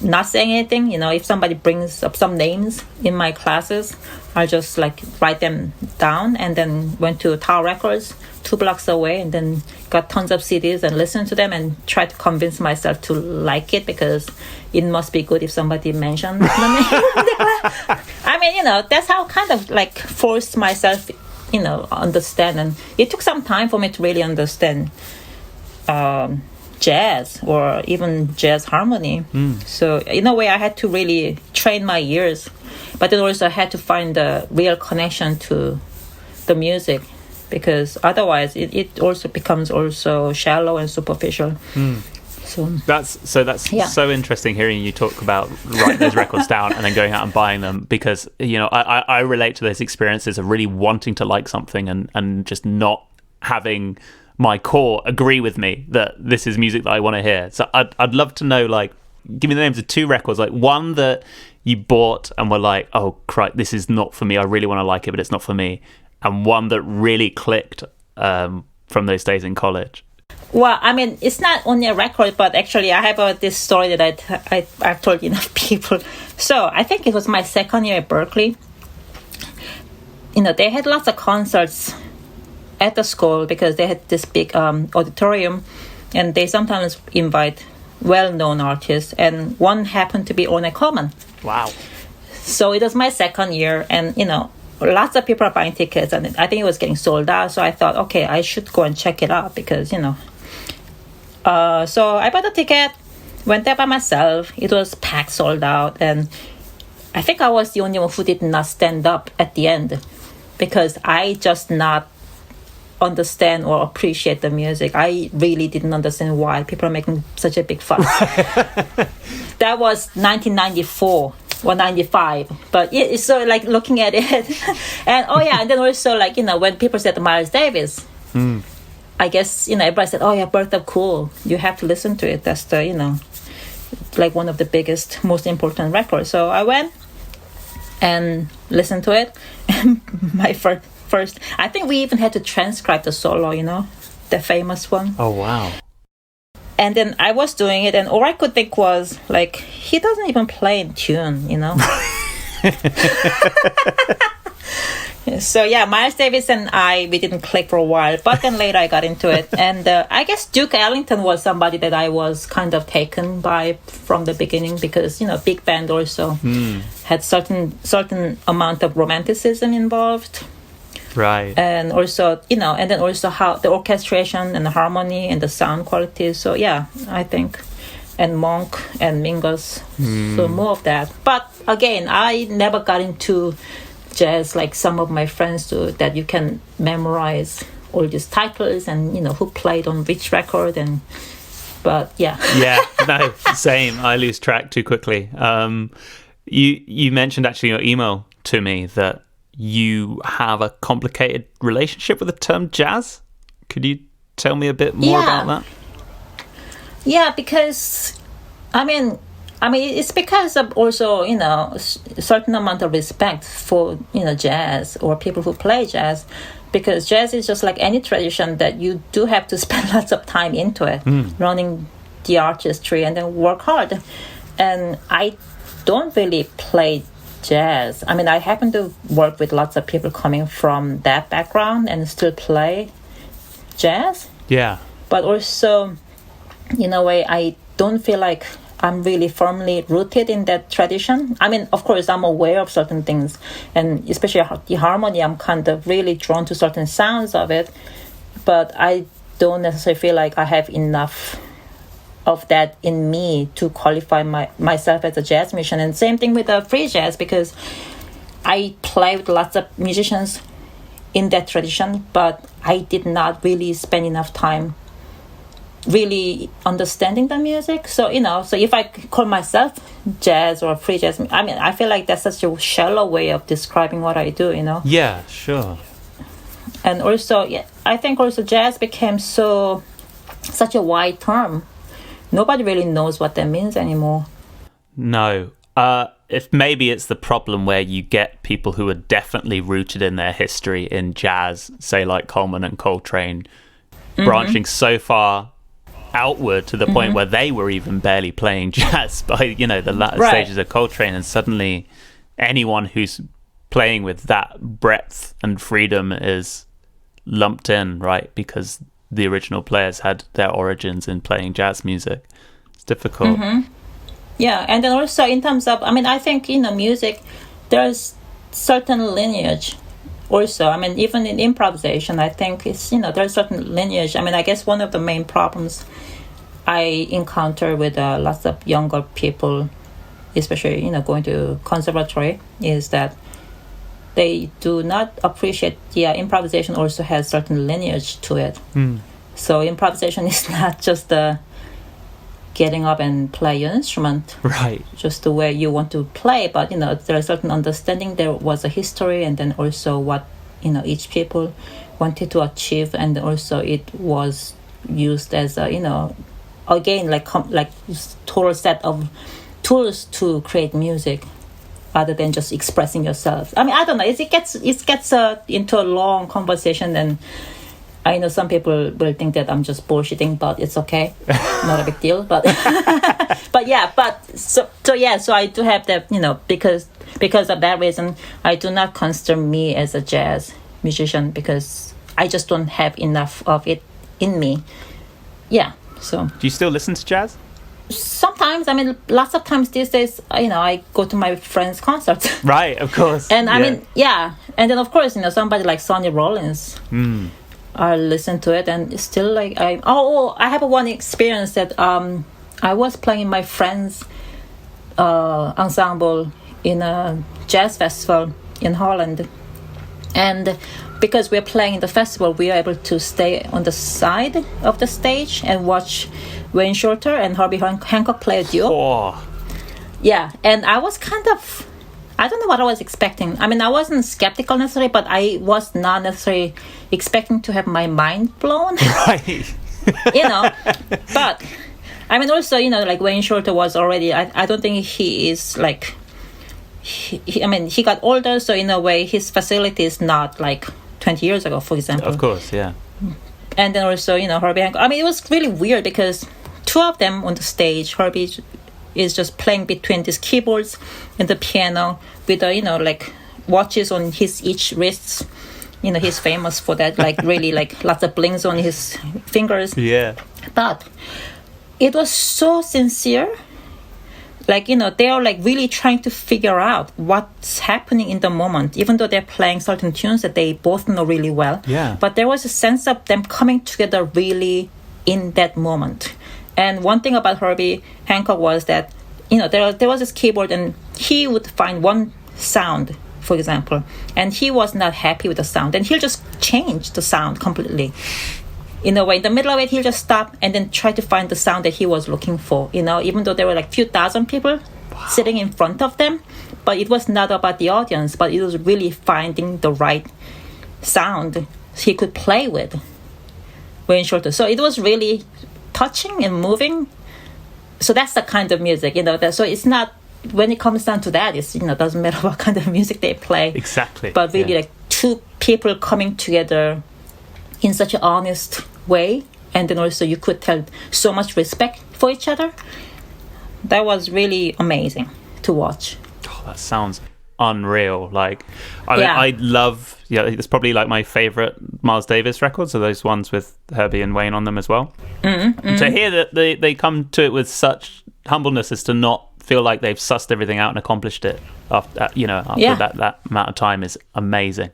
not saying anything. If somebody brings up some names in my classes, I just like write them down and then went to Tower Records 2 blocks away and then got tons of CDs and listened to them and tried to convince myself to like it because it must be good if somebody mentions the name. I mean, that's how I kind of like forced myself, understand. And it took some time for me to really understand jazz or even jazz harmony. So in a way I had to really train my ears, but then also I had to find the real connection to the music, because otherwise it also becomes also shallow and superficial. So that's so interesting hearing you talk about writing those records down and then going out and buying them, because I relate to those experiences of really wanting to like something and just not having my core agree with me that this is music that I want to hear. So I'd love to know, like, give me the names of 2 records, like one that you bought and were like, oh Christ, this is not for me, I really want to like it but it's not for me, and one that really clicked from those days in college. Well, I mean, it's not only a record, but actually I have this story that I've told enough people. So I think it was my second year at Berkeley. They had lots of concerts at the school because they had this big auditorium, and they sometimes invite well-known artists, and one happened to be Ornette Coleman. Wow. So it was my second year, and lots of people are buying tickets, and I think it was getting sold out, so I thought, okay, I should go and check it out because so I bought a ticket, went there by myself. It was packed, sold out, and I think I was the only one who did not stand up at the end. because I just not understand or appreciate the music. I really didn't understand why people are making such a big fuss. That was 1994 or 95. But yeah, it's so like looking at it. And then also like, when people said Miles Davis, I guess, everybody said, oh yeah, Birth of Cool. You have to listen to it. That's the, like one of the biggest, most important records. So I went and listened to it. And my first, I think we even had to transcribe the solo, the famous one. Oh, wow. And then I was doing it, and all I could think was, like, he doesn't even play in tune, So, yeah, Miles Davis and we didn't click for a while, but then later I got into it. And I guess Duke Ellington was somebody that I was kind of taken by from the beginning because, big band also had certain amount of romanticism involved. Right. And also, and then also how the orchestration and the harmony and the sound quality. So, yeah, I think. And Monk and Mingus. So more of that. But again, I never got into jazz like some of my friends do, that you can memorize all these titles and, who played on which record. But, yeah. Yeah, no, same. I lose track too quickly. You mentioned actually in your email to me that you have a complicated relationship with the term jazz. Could you tell me a bit more about that? Yeah, because I mean it's because of also a certain amount of respect for jazz or people who play jazz, because jazz is just like any tradition that you do have to spend lots of time into it, learning the artistry and then work hard. And I don't really play jazz. I happen to work with lots of people coming from that background and still play jazz. Yeah. But also, in a way, I don't feel like I'm really firmly rooted in that tradition. Of course, I'm aware of certain things, and especially the harmony, I'm kind of really drawn to certain sounds of it, but I don't necessarily feel like I have enough of that in me to qualify myself as a jazz musician. And same thing with free jazz, because I play with lots of musicians in that tradition, but I did not really spend enough time really understanding the music. So, so if I call myself jazz or free jazz, I feel like that's such a shallow way of describing what I do, Yeah, sure. And also, I think also jazz became such a wide term. Nobody really knows what that means anymore. No. Maybe it's the problem where you get people who are definitely rooted in their history in jazz, say like Coleman and Coltrane, branching so far outward to the point where they were even barely playing jazz by the latter stages of Coltrane, and suddenly anyone who's playing with that breadth and freedom is lumped in, right? Because the original players had their origins in playing jazz music. It's difficult. Yeah, and then also in terms of, I think music, there's certain lineage also. Even in improvisation, I think it's, there's certain lineage. I guess one of the main problems I encounter with lots of younger people, especially, going to conservatory, is that they do not appreciate improvisation also has certain lineage to it. So improvisation is not just getting up and play your instrument, right? Just the way you want to play, but there's a certain understanding. There was a history, and then also what each people wanted to achieve, and also it was used as a again like total set of tools to create music, rather than just expressing yourself. I don't know. It gets into a long conversation, and I know some people will think that I'm just bullshitting, but it's okay, not a big deal. But so I do have that, because of that reason, I do not consider me as a jazz musician, because I just don't have enough of it in me. Yeah. So. Do you still listen to jazz? Sometimes, lots of times these days, I go to my friends' concerts. Right, of course. And and then of course, somebody like Sonny Rollins. I listen to it, and it's still like I have one experience that I was playing my friend's ensemble in a jazz festival in Holland, And because we're playing in the festival, we are able to stay on the side of the stage and watch Wayne Shorter and Herbie Hancock play a duo. Oh, Yeah, and I was I don't know what I was expecting. I mean, I wasn't skeptical necessarily, but I was not necessarily expecting to have my mind blown. right. But I mean, also, like Wayne Shorter was already, I don't think he is like, he got older, so in a way, his facility is not like 20 years ago, for example. Of course, yeah. And then also, Herbie Hancock. I mean, it was really weird because two of them on the stage, Herbie is just playing between these keyboards and the piano with like watches on his each wrists. He's famous for that, like really like lots of blings on his fingers. Yeah. But it was so sincere. Like, they are like really trying to figure out what's happening in the moment, even though they're playing certain tunes that they both know really well. Yeah. But there was a sense of them coming together really in that moment. And one thing about Herbie Hancock was that, there was this keyboard and he would find one sound, for example, and he was not happy with the sound. And he'll just change the sound completely. In a way, in the middle of it, he'll just stop and then try to find the sound that he was looking for, even though there were like few thousand people sitting in front of them. But it was not about the audience, but it was really finding the right sound he could play with Wayne Shorter. So it was really touching and moving. So that's the kind of music, so it's not, when it comes down to that, it's, doesn't matter what kind of music they play. Exactly. But really like two people coming together in such an honest way. And then also you could tell so much respect for each other. That was really amazing to watch. Oh, that sounds unreal. Like, I love, it's probably like my favorite Miles Davis records are those ones with Herbie and Wayne on them as well. To hear that they come to it with such humbleness as to not feel like they've sussed everything out and accomplished it after that amount of time is amazing.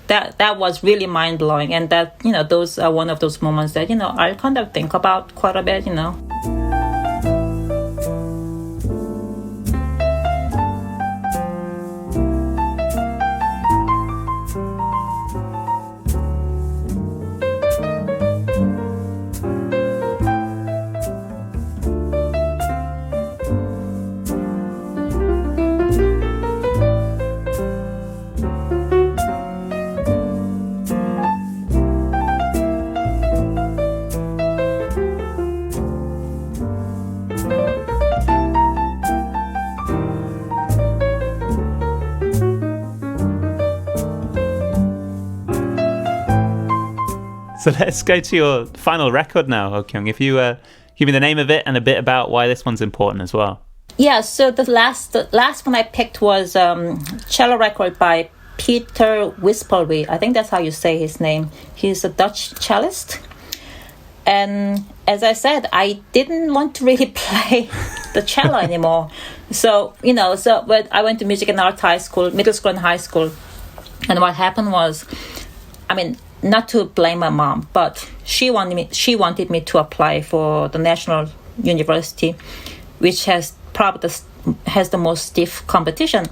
That was really mind-blowing, and that those are one of those moments that I kind of think about quite a bit. So let's go to your final record now, Okkyung. If you give me the name of it and a bit about why this one's important as well. Yeah, so the last one I picked was cello record by Peter Wispelby. I think that's how you say his name. He's a Dutch cellist. And as I said, I didn't want to really play the cello anymore. So, when I went to music and art high school, middle school and high school. And what happened was, not to blame my mom, but she wanted me to apply for the National University, which has the most stiff competition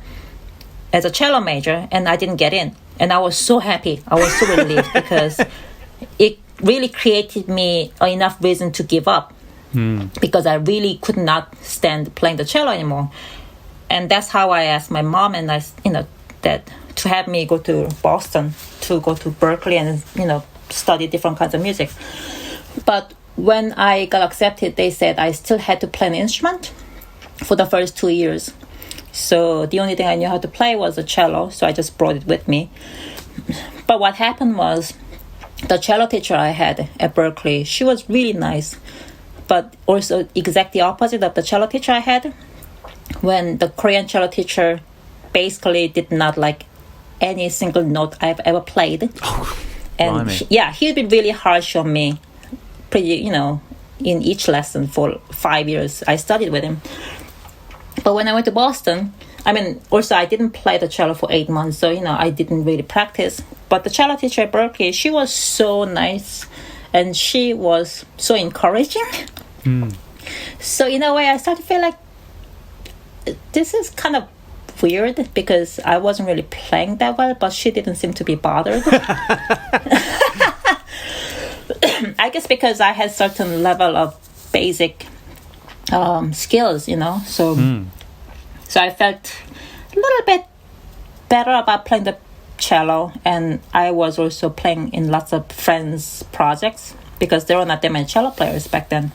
as a cello major, and I didn't get in. And I was so happy. I was so relieved because it really created me enough reason to give up because I really could not stand playing the cello anymore. And that's how I asked my mom and that to have me go to Boston, to go to Berkeley and study different kinds of music. But when I got accepted, they said I still had to play an instrument for the first 2 years. So the only thing I knew how to play was the cello, so I just brought it with me. But what happened was, the cello teacher I had at Berkeley, she was really nice, but also exactly opposite of the cello teacher I had. When the Korean cello teacher basically did not like any single note I've ever played. And he'd been really harsh on me, pretty, in each lesson for 5 years I studied with him. But when I went to Boston, also I didn't play the cello for 8 months, so, I didn't really practice. But the cello teacher at Berkeley, she was so nice and she was so encouraging. So in a way, I started to feel like this is kind of weird because I wasn't really playing that well, but she didn't seem to be bothered. I guess because I had certain level of basic skills, so I felt a little bit better about playing the cello, and I was also playing in lots of friends' projects because there were not that many cello players back then.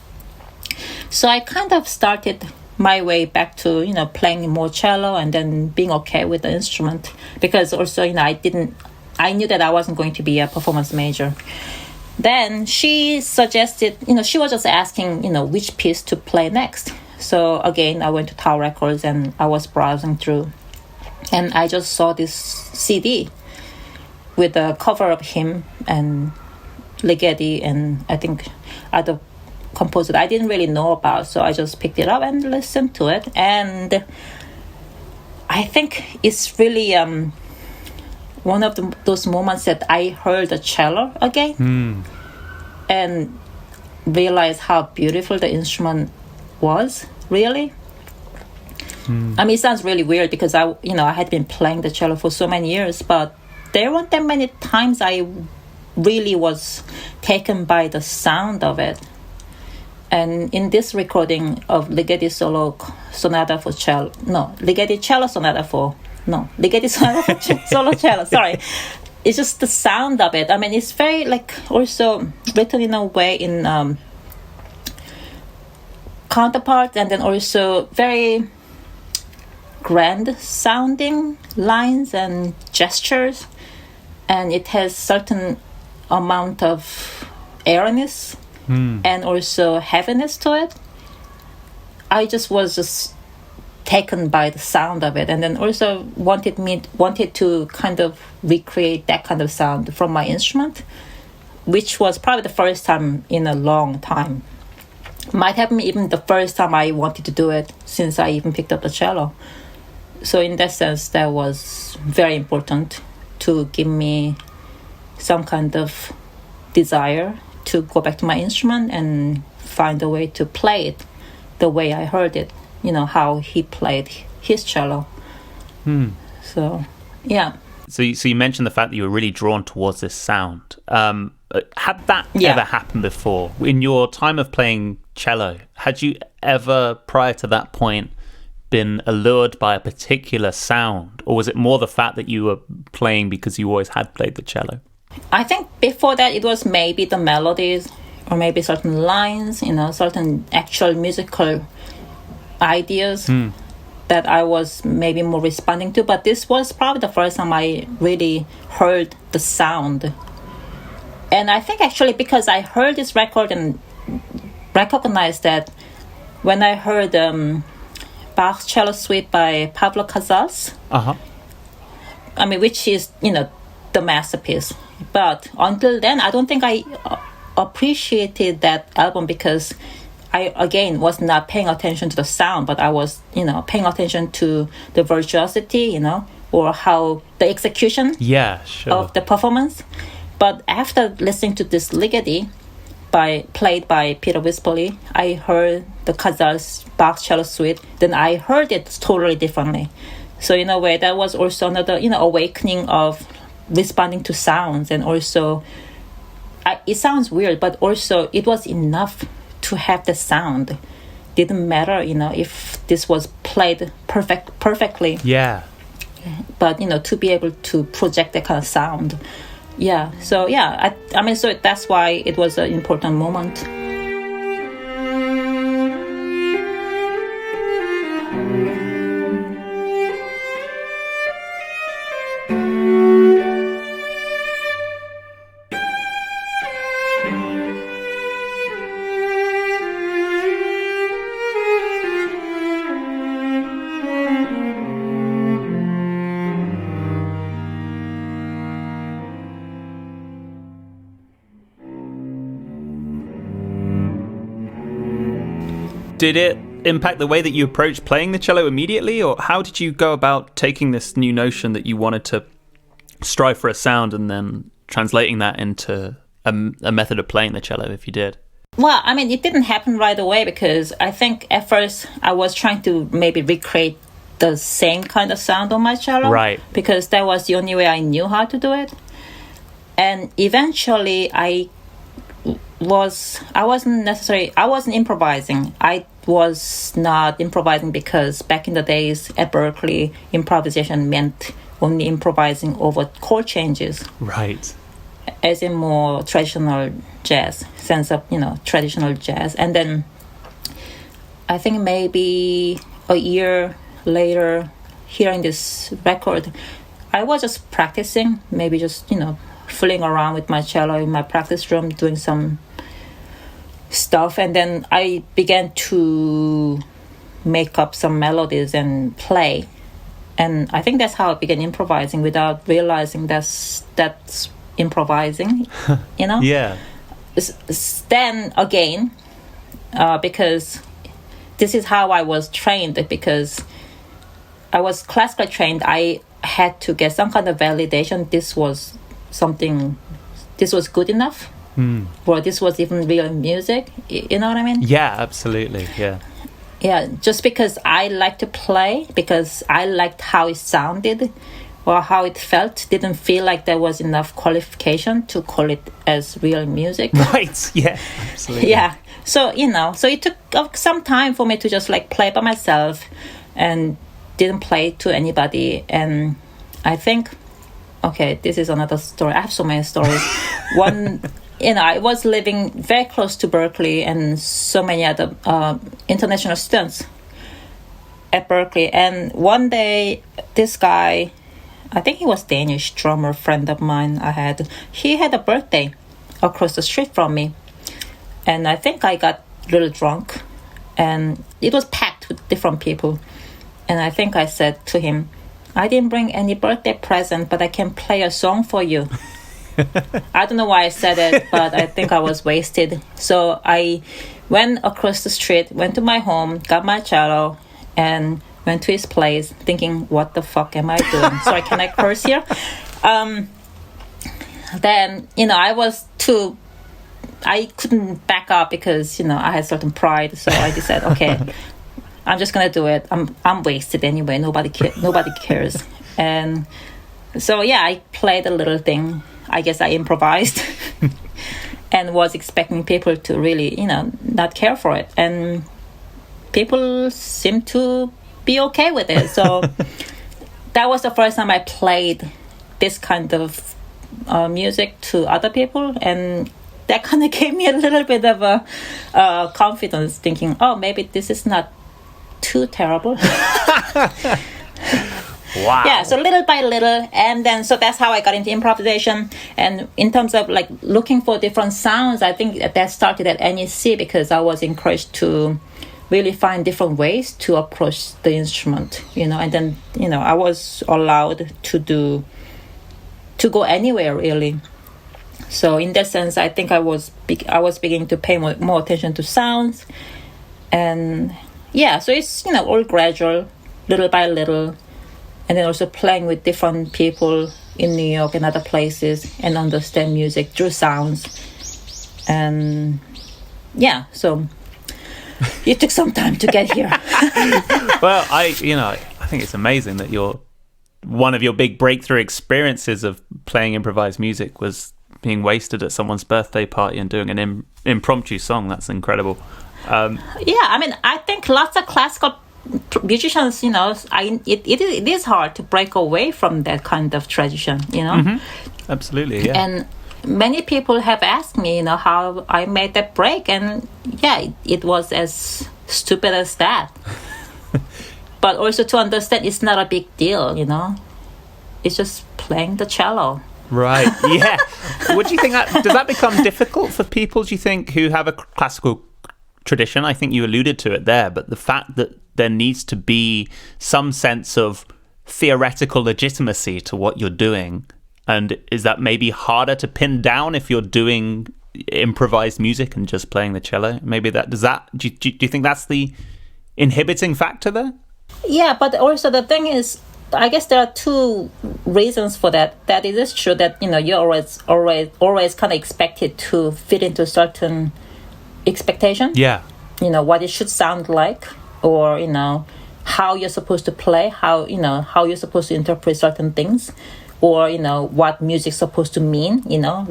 So I kind of started my way back to, playing more cello and then being okay with the instrument because also, I knew that I wasn't going to be a performance major. Then she suggested, she was just asking, which piece to play next. So again, I went to Tower Records and I was browsing through. And I just saw this CD with a cover of him and Ligeti and I think other composers I didn't really know about. So I just picked it up and listened to it. And I think it's really one of those moments that I heard the cello again and realized how beautiful the instrument was, really. I mean, it sounds really weird because I had been playing the cello for so many years, but there weren't that many times I really was taken by the sound of it. And in this recording of Ligeti Solo Sonata for Cello, Ligeti Cello Sonata for, Ligeti Sonata for Solo Cello, sorry. It's just the sound of it. I mean, it's very, also written in a way in counterparts and then also very grand sounding lines and gestures, and it has certain amount of airiness and also heaviness to it. I was taken by the sound of it, and then also wanted to kind of recreate that kind of sound from my instrument, which was probably the first time in a long time. Might have been even the first time I wanted to do it since I even picked up the cello. So in that sense, that was very important to give me some kind of desire to go back to my instrument and find a way to play it the way I heard it, how he played his cello. So, yeah. So you mentioned the fact that you were really drawn towards this sound. Had that ever happened before? In your time of playing cello, had you ever, prior to that point, been allured by a particular sound, or was it more the fact that you were playing because you always had played the cello? I think before that it was maybe the melodies or maybe certain lines, certain actual musical ideas that I was maybe more responding to, but this was probably the first time I really heard the sound. And I think actually because I heard this record and recognized that when I heard Bach's Cello Suite by Pablo Casals. I mean, which is, the masterpiece. But until then, I don't think I appreciated that album because I, again, was not paying attention to the sound, but I was, paying attention to the virtuosity, or how the execution of the performance. But after listening to this Ligeti, played by Peter Wispoli, I heard the Casals Bach Cello Suite. Then I heard it totally differently. So in a way, that was also another, awakening of responding to sounds. And also, it sounds weird, but also it was enough to have the sound. Didn't matter, if this was played perfectly. Yeah. But, to be able to project that kind of sound. Yeah, so I mean, so that's why it was an important moment. Did it impact the way that you approached playing the cello immediately, or how did you go about taking this new notion that you wanted to strive for a sound and then translating that into a method of playing the cello, if you did? Well, I mean, it didn't happen right away because I think at first I was trying to maybe recreate the same kind of sound on my cello. Right. Because that was the only way I knew how to do it. And eventually I wasn't improvising. I was not improvising because back in the days at Berkeley, improvisation meant only improvising over chord changes. Right. As in more traditional jazz, sense of, traditional jazz. And then I think maybe a year later, hearing this record, I was just practicing, maybe just, fooling around with my cello in my practice room, doing some stuff. And then I began to make up some melodies and play. And I think that's how I began improvising without realizing that's improvising, Yeah. Then again, because this is how I was trained, because I was classically trained, I had to get some kind of validation. This was good enough, or this was even real music. You know what I mean? Yeah, absolutely. Yeah. Yeah, just because I liked to play, because I liked how it sounded or how it felt, didn't feel like there was enough qualification to call it as real music. Right. Yeah. Absolutely. Yeah. So, so it took some time for me to just play by myself and didn't play to anybody. And I think, okay, this is another story. I have so many stories. One, I was living very close to Berkeley and so many other international students at Berkeley. And one day, this guy, I think he was Danish drummer friend of mine he had a birthday across the street from me. And I think I got a little drunk. And it was packed with different people. And I think I said to him, I didn't bring any birthday present, but I can play a song for you. I don't know why I said it, but I think I was wasted. So I went across the street, went to my home, got my cello, and went to his place thinking, what the fuck am I doing? Sorry, can I curse here? Then, I couldn't back up because, I had certain pride. So I decided, okay, I'm just going to do it. I'm wasted anyway. Nobody cares. And so, yeah, I played a little thing. I guess I improvised and was expecting people to really, not care for it. And people seemed to be okay with it. So that was the first time I played this kind of music to other people. And that kind of gave me a little bit of a confidence, thinking, oh, maybe this is not too terrible. Wow. Yeah, so little by little, and then so that's how I got into improvisation. And in terms of looking for different sounds, I think that started at NEC because I was encouraged to really find different ways to approach the instrument, and then I was allowed to go anywhere really. So in that sense, I think I was beginning to pay more attention to sounds, and yeah, so it's all gradual, little by little. And then also playing with different people in New York and other places and understand music through sounds. And yeah, so it took some time to get here. Well, I think it's amazing that one of your big breakthrough experiences of playing improvised music was being wasted at someone's birthday party and doing an impromptu song. That's incredible. Yeah, I think lots of classical musicians, it is hard to break away from that kind of tradition, Mm-hmm. Absolutely, yeah. And many people have asked me, how I made that break, and yeah, it was as stupid as that. But also to understand, it's not a big deal, It's just playing the cello. Right, yeah. What do you think does that become difficult for people, do you think, who have a classical tradition? I think you alluded to it there, but the fact that there needs to be some sense of theoretical legitimacy to what you're doing, and is that maybe harder to pin down if you're doing improvised music and just playing the cello? Maybe do you think that's the inhibiting factor there? Yeah, but also the thing is, I guess there are two reasons for that. That it is true that you're always kind of expected to fit into a certain expectation. Yeah. What it should sound like, or how you're supposed to play, how you're supposed to interpret certain things, or what music's supposed to mean.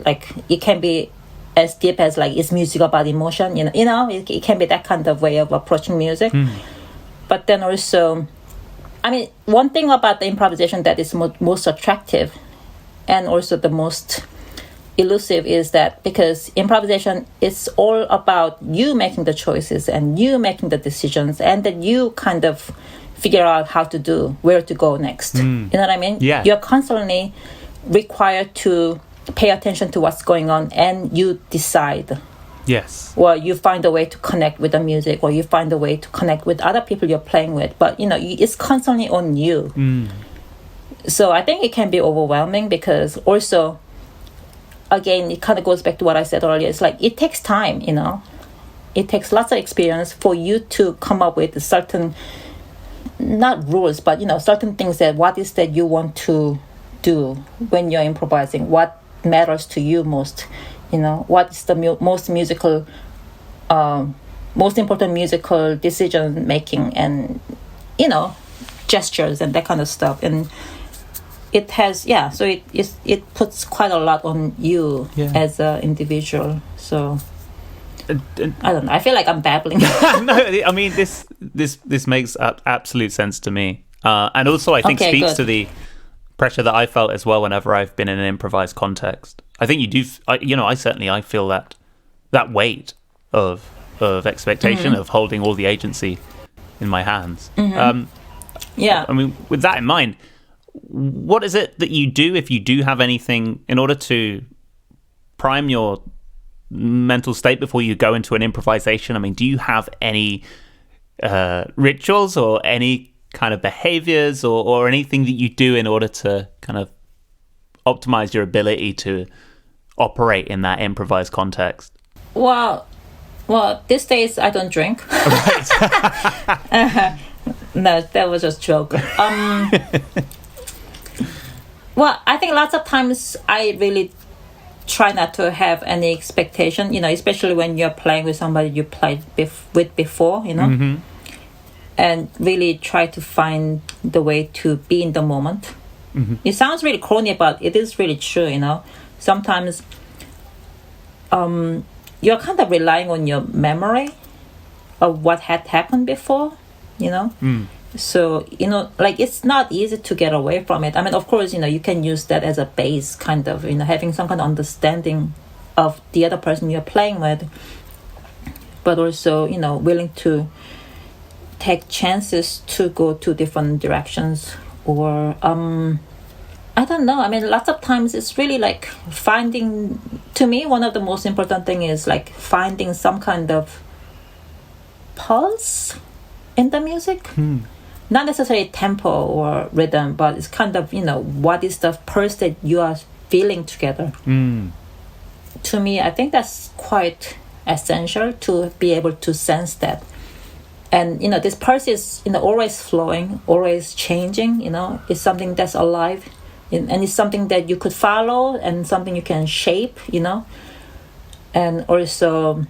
Like it can be as deep as like, is music about emotion? It can be that kind of way of approaching music. But then also, I mean, one thing about the improvisation that is most attractive and also the most elusive is that because improvisation is all about you making the choices and you making the decisions, and then you kind of figure out how to do, where to go next. You know what I mean? Yeah. You're constantly required to pay attention to what's going on, and you decide. Yes. Or you find a way to connect with the music, or you find a way to connect with other people you're playing with. But, it's constantly on you. So I think it can be overwhelming because also, again, it kind of goes back to what I said earlier. It's like, it takes time, It takes lots of experience for you to come up with certain, not rules, but, certain things that what is that you want to do when you're improvising, what matters to you most. What is the most important musical decision making, and gestures and that kind of stuff. And it has so it puts quite a lot on you as an individual. So I don't know, I feel like I'm babbling. No, I mean this makes absolute sense to me, and also I think speaks to the pressure that I felt as well whenever I've been in an improvised context. I think you do. I feel that weight of expectation of holding all the agency in my hands. I mean, with that in mind, what is it that you do, if you do have anything, in order to prime your mental state before you go into an improvisation? I mean, do you have any rituals or any kind of behaviors or anything that you do in order to kind of optimize your ability to operate in that improvised context? Well, these days I don't drink. Right. No, that was just a joke. Well, I think lots of times I really try not to have any expectation, especially when you're playing with somebody you played with before, and really try to find the way to be in the moment. It sounds really corny, but it is really true, Sometimes you're kind of relying on your memory of what had happened before, So, like it's not easy to get away from it. I mean, of course, you can use that as a base, kind of, having some kind of understanding of the other person you're playing with, but also, willing to take chances to go to different directions, or I don't know. I mean, lots of times it's really like finding, to me, one of the most important thing is like finding some kind of pulse in the music. Not necessarily tempo or rhythm, but it's kind of, what is the pulse that you are feeling together. To me, I think that's quite essential to be able to sense that. And, this pulse is, always flowing, always changing, it's something that's alive. And it's something that you could follow and something you can shape, And also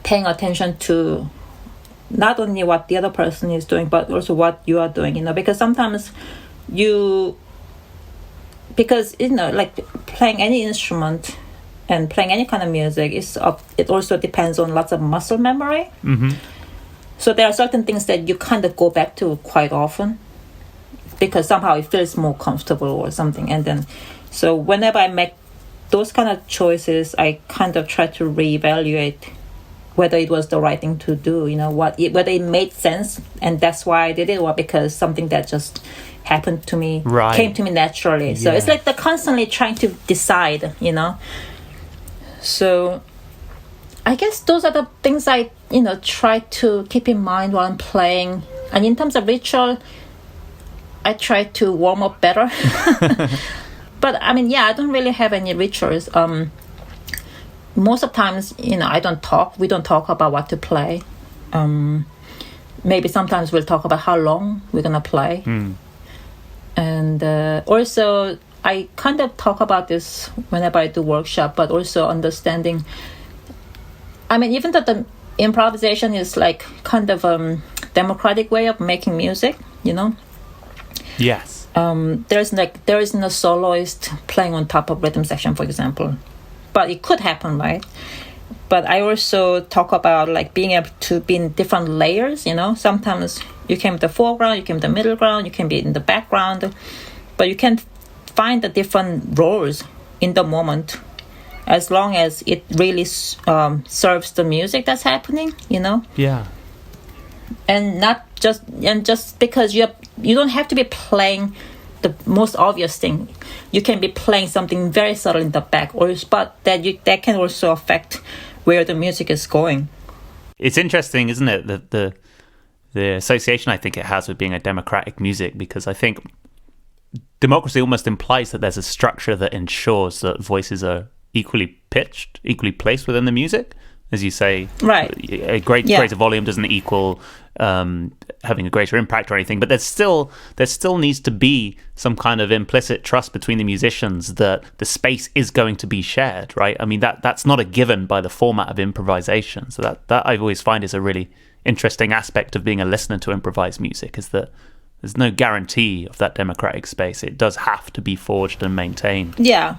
paying attention to not only what the other person is doing, but also what you are doing, because sometimes like playing any instrument and playing any kind of music, it also depends on lots of muscle memory. So there are certain things that you kind of go back to quite often because somehow it feels more comfortable or something. And then, so whenever I make those kind of choices, I kind of try to reevaluate whether it was the right thing to do, whether it made sense and that's why I did it, or because something that just happened to me, came to me naturally. So it's like they're constantly trying to decide, So I guess those are the things I, try to keep in mind while I'm playing. And in terms of ritual, I try to warm up better. But I mean, I don't really have any rituals. Most of times, I don't talk. We don't talk about what to play. Maybe sometimes we'll talk about how long we're going to play. And also, I kind of talk about this whenever I do workshop, but also understanding. I mean, even though the improvisation is like kind of democratic way of making music, you know. Yes. There isn't a soloist playing on top of rhythm section, for example, but it could happen, right? But I also talk about like being able to be in different layers, you know. Sometimes you can be the foreground, you can be the middle ground, you can be in the background, but you can find the different roles in the moment, as long as it really serves the music that's happening, you know. Yeah. And just because you don't have to be playing the most obvious thing. You can be playing something very subtle in the back or spot that can also affect where the music is going. It's interesting, isn't it, that the association I think it has with being a democratic music, because I think democracy almost implies that there's a structure that ensures that voices are equally pitched, equally placed within the music. As you say, right? A greater volume doesn't equal having a greater impact or anything, but there still needs to be some kind of implicit trust between the musicians that the space is going to be shared, right? I mean, that's not a given by the format of improvisation. So that I always find is a really interesting aspect of being a listener to improvised music, is that there's no guarantee of that democratic space. It does have to be forged and maintained. Yeah.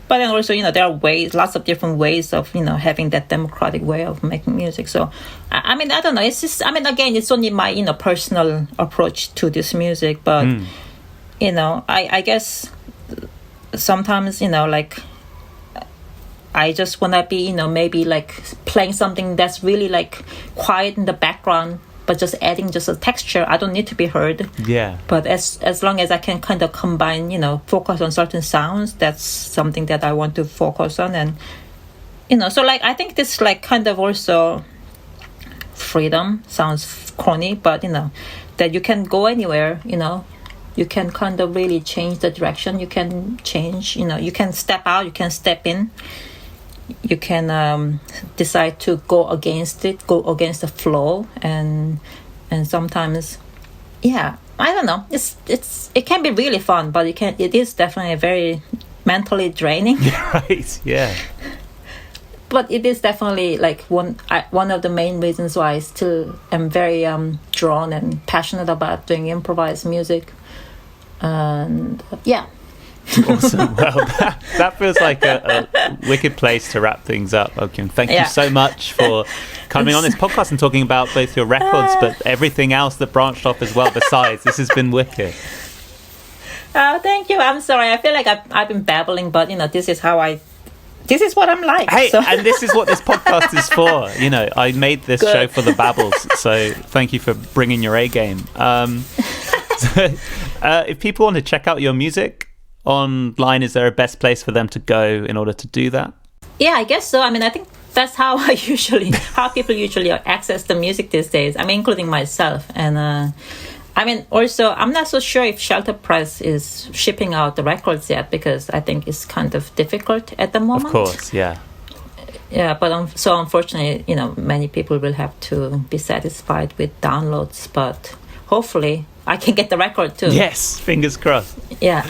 But then also, you know, there are lots of different ways of, you know, having that democratic way of making music. So, I mean, I don't know. It's just, I mean, again, it's only my, you know, personal approach to this music. But, you know, I guess sometimes, you know, like, I just want to be, you know, maybe like playing something that's really like quiet in the background, but just adding just a texture. I don't need to be heard. Yeah. But as long as I can kind of combine, you know, focus on certain sounds, that's something that I want to focus on. And, you know, so like, I think this like kind of also freedom sounds corny, but, you know, that you can go anywhere, you know, you can kind of really change the direction. You can change, you know, you can step out, you can step in. You can decide to go against the flow, and sometimes, yeah, I don't know. It can be really fun, but it is definitely very mentally draining. Right. Yeah. But it is definitely like one of the main reasons why I still am very drawn and passionate about doing improvised music, and yeah. Awesome. Well, that feels like a wicked place to wrap things up, Okkyung. Thank you so much for coming on this podcast and talking about both your records, but everything else that branched off as well besides. This has been wicked. Oh, thank you. I'm sorry. I feel like I've been babbling, but, you know, this is what I'm like. Hey, so. And this is what this podcast is for. You know, I made this show for the babbles, so thank you for bringing your A game. If people want to check out your music online, is there a best place for them to go in order to do that? Yeah, I guess so. I mean, I think that's how people usually access the music these days. I mean, including myself. And I mean, also, I'm not so sure if Shelter Press is shipping out the records yet, because I think it's kind of difficult at the moment. Of course, yeah. Yeah, but so unfortunately, you know, many people will have to be satisfied with downloads, but hopefully I can get the record too. Yes, fingers crossed. Yeah.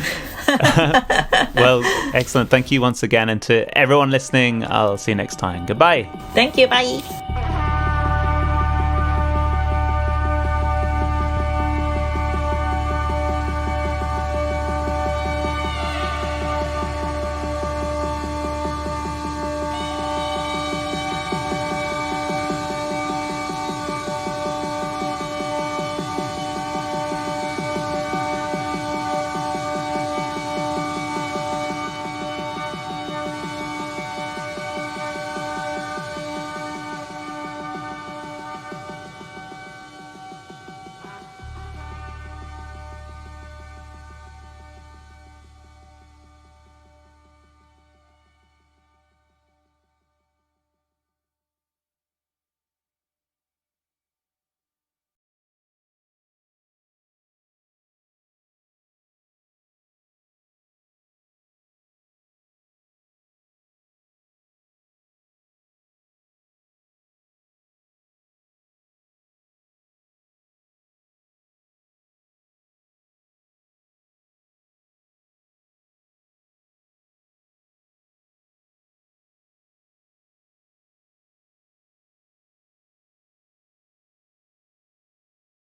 Well, excellent. Thank you once again. And to everyone listening, I'll see you next time. Goodbye. Thank you. Bye.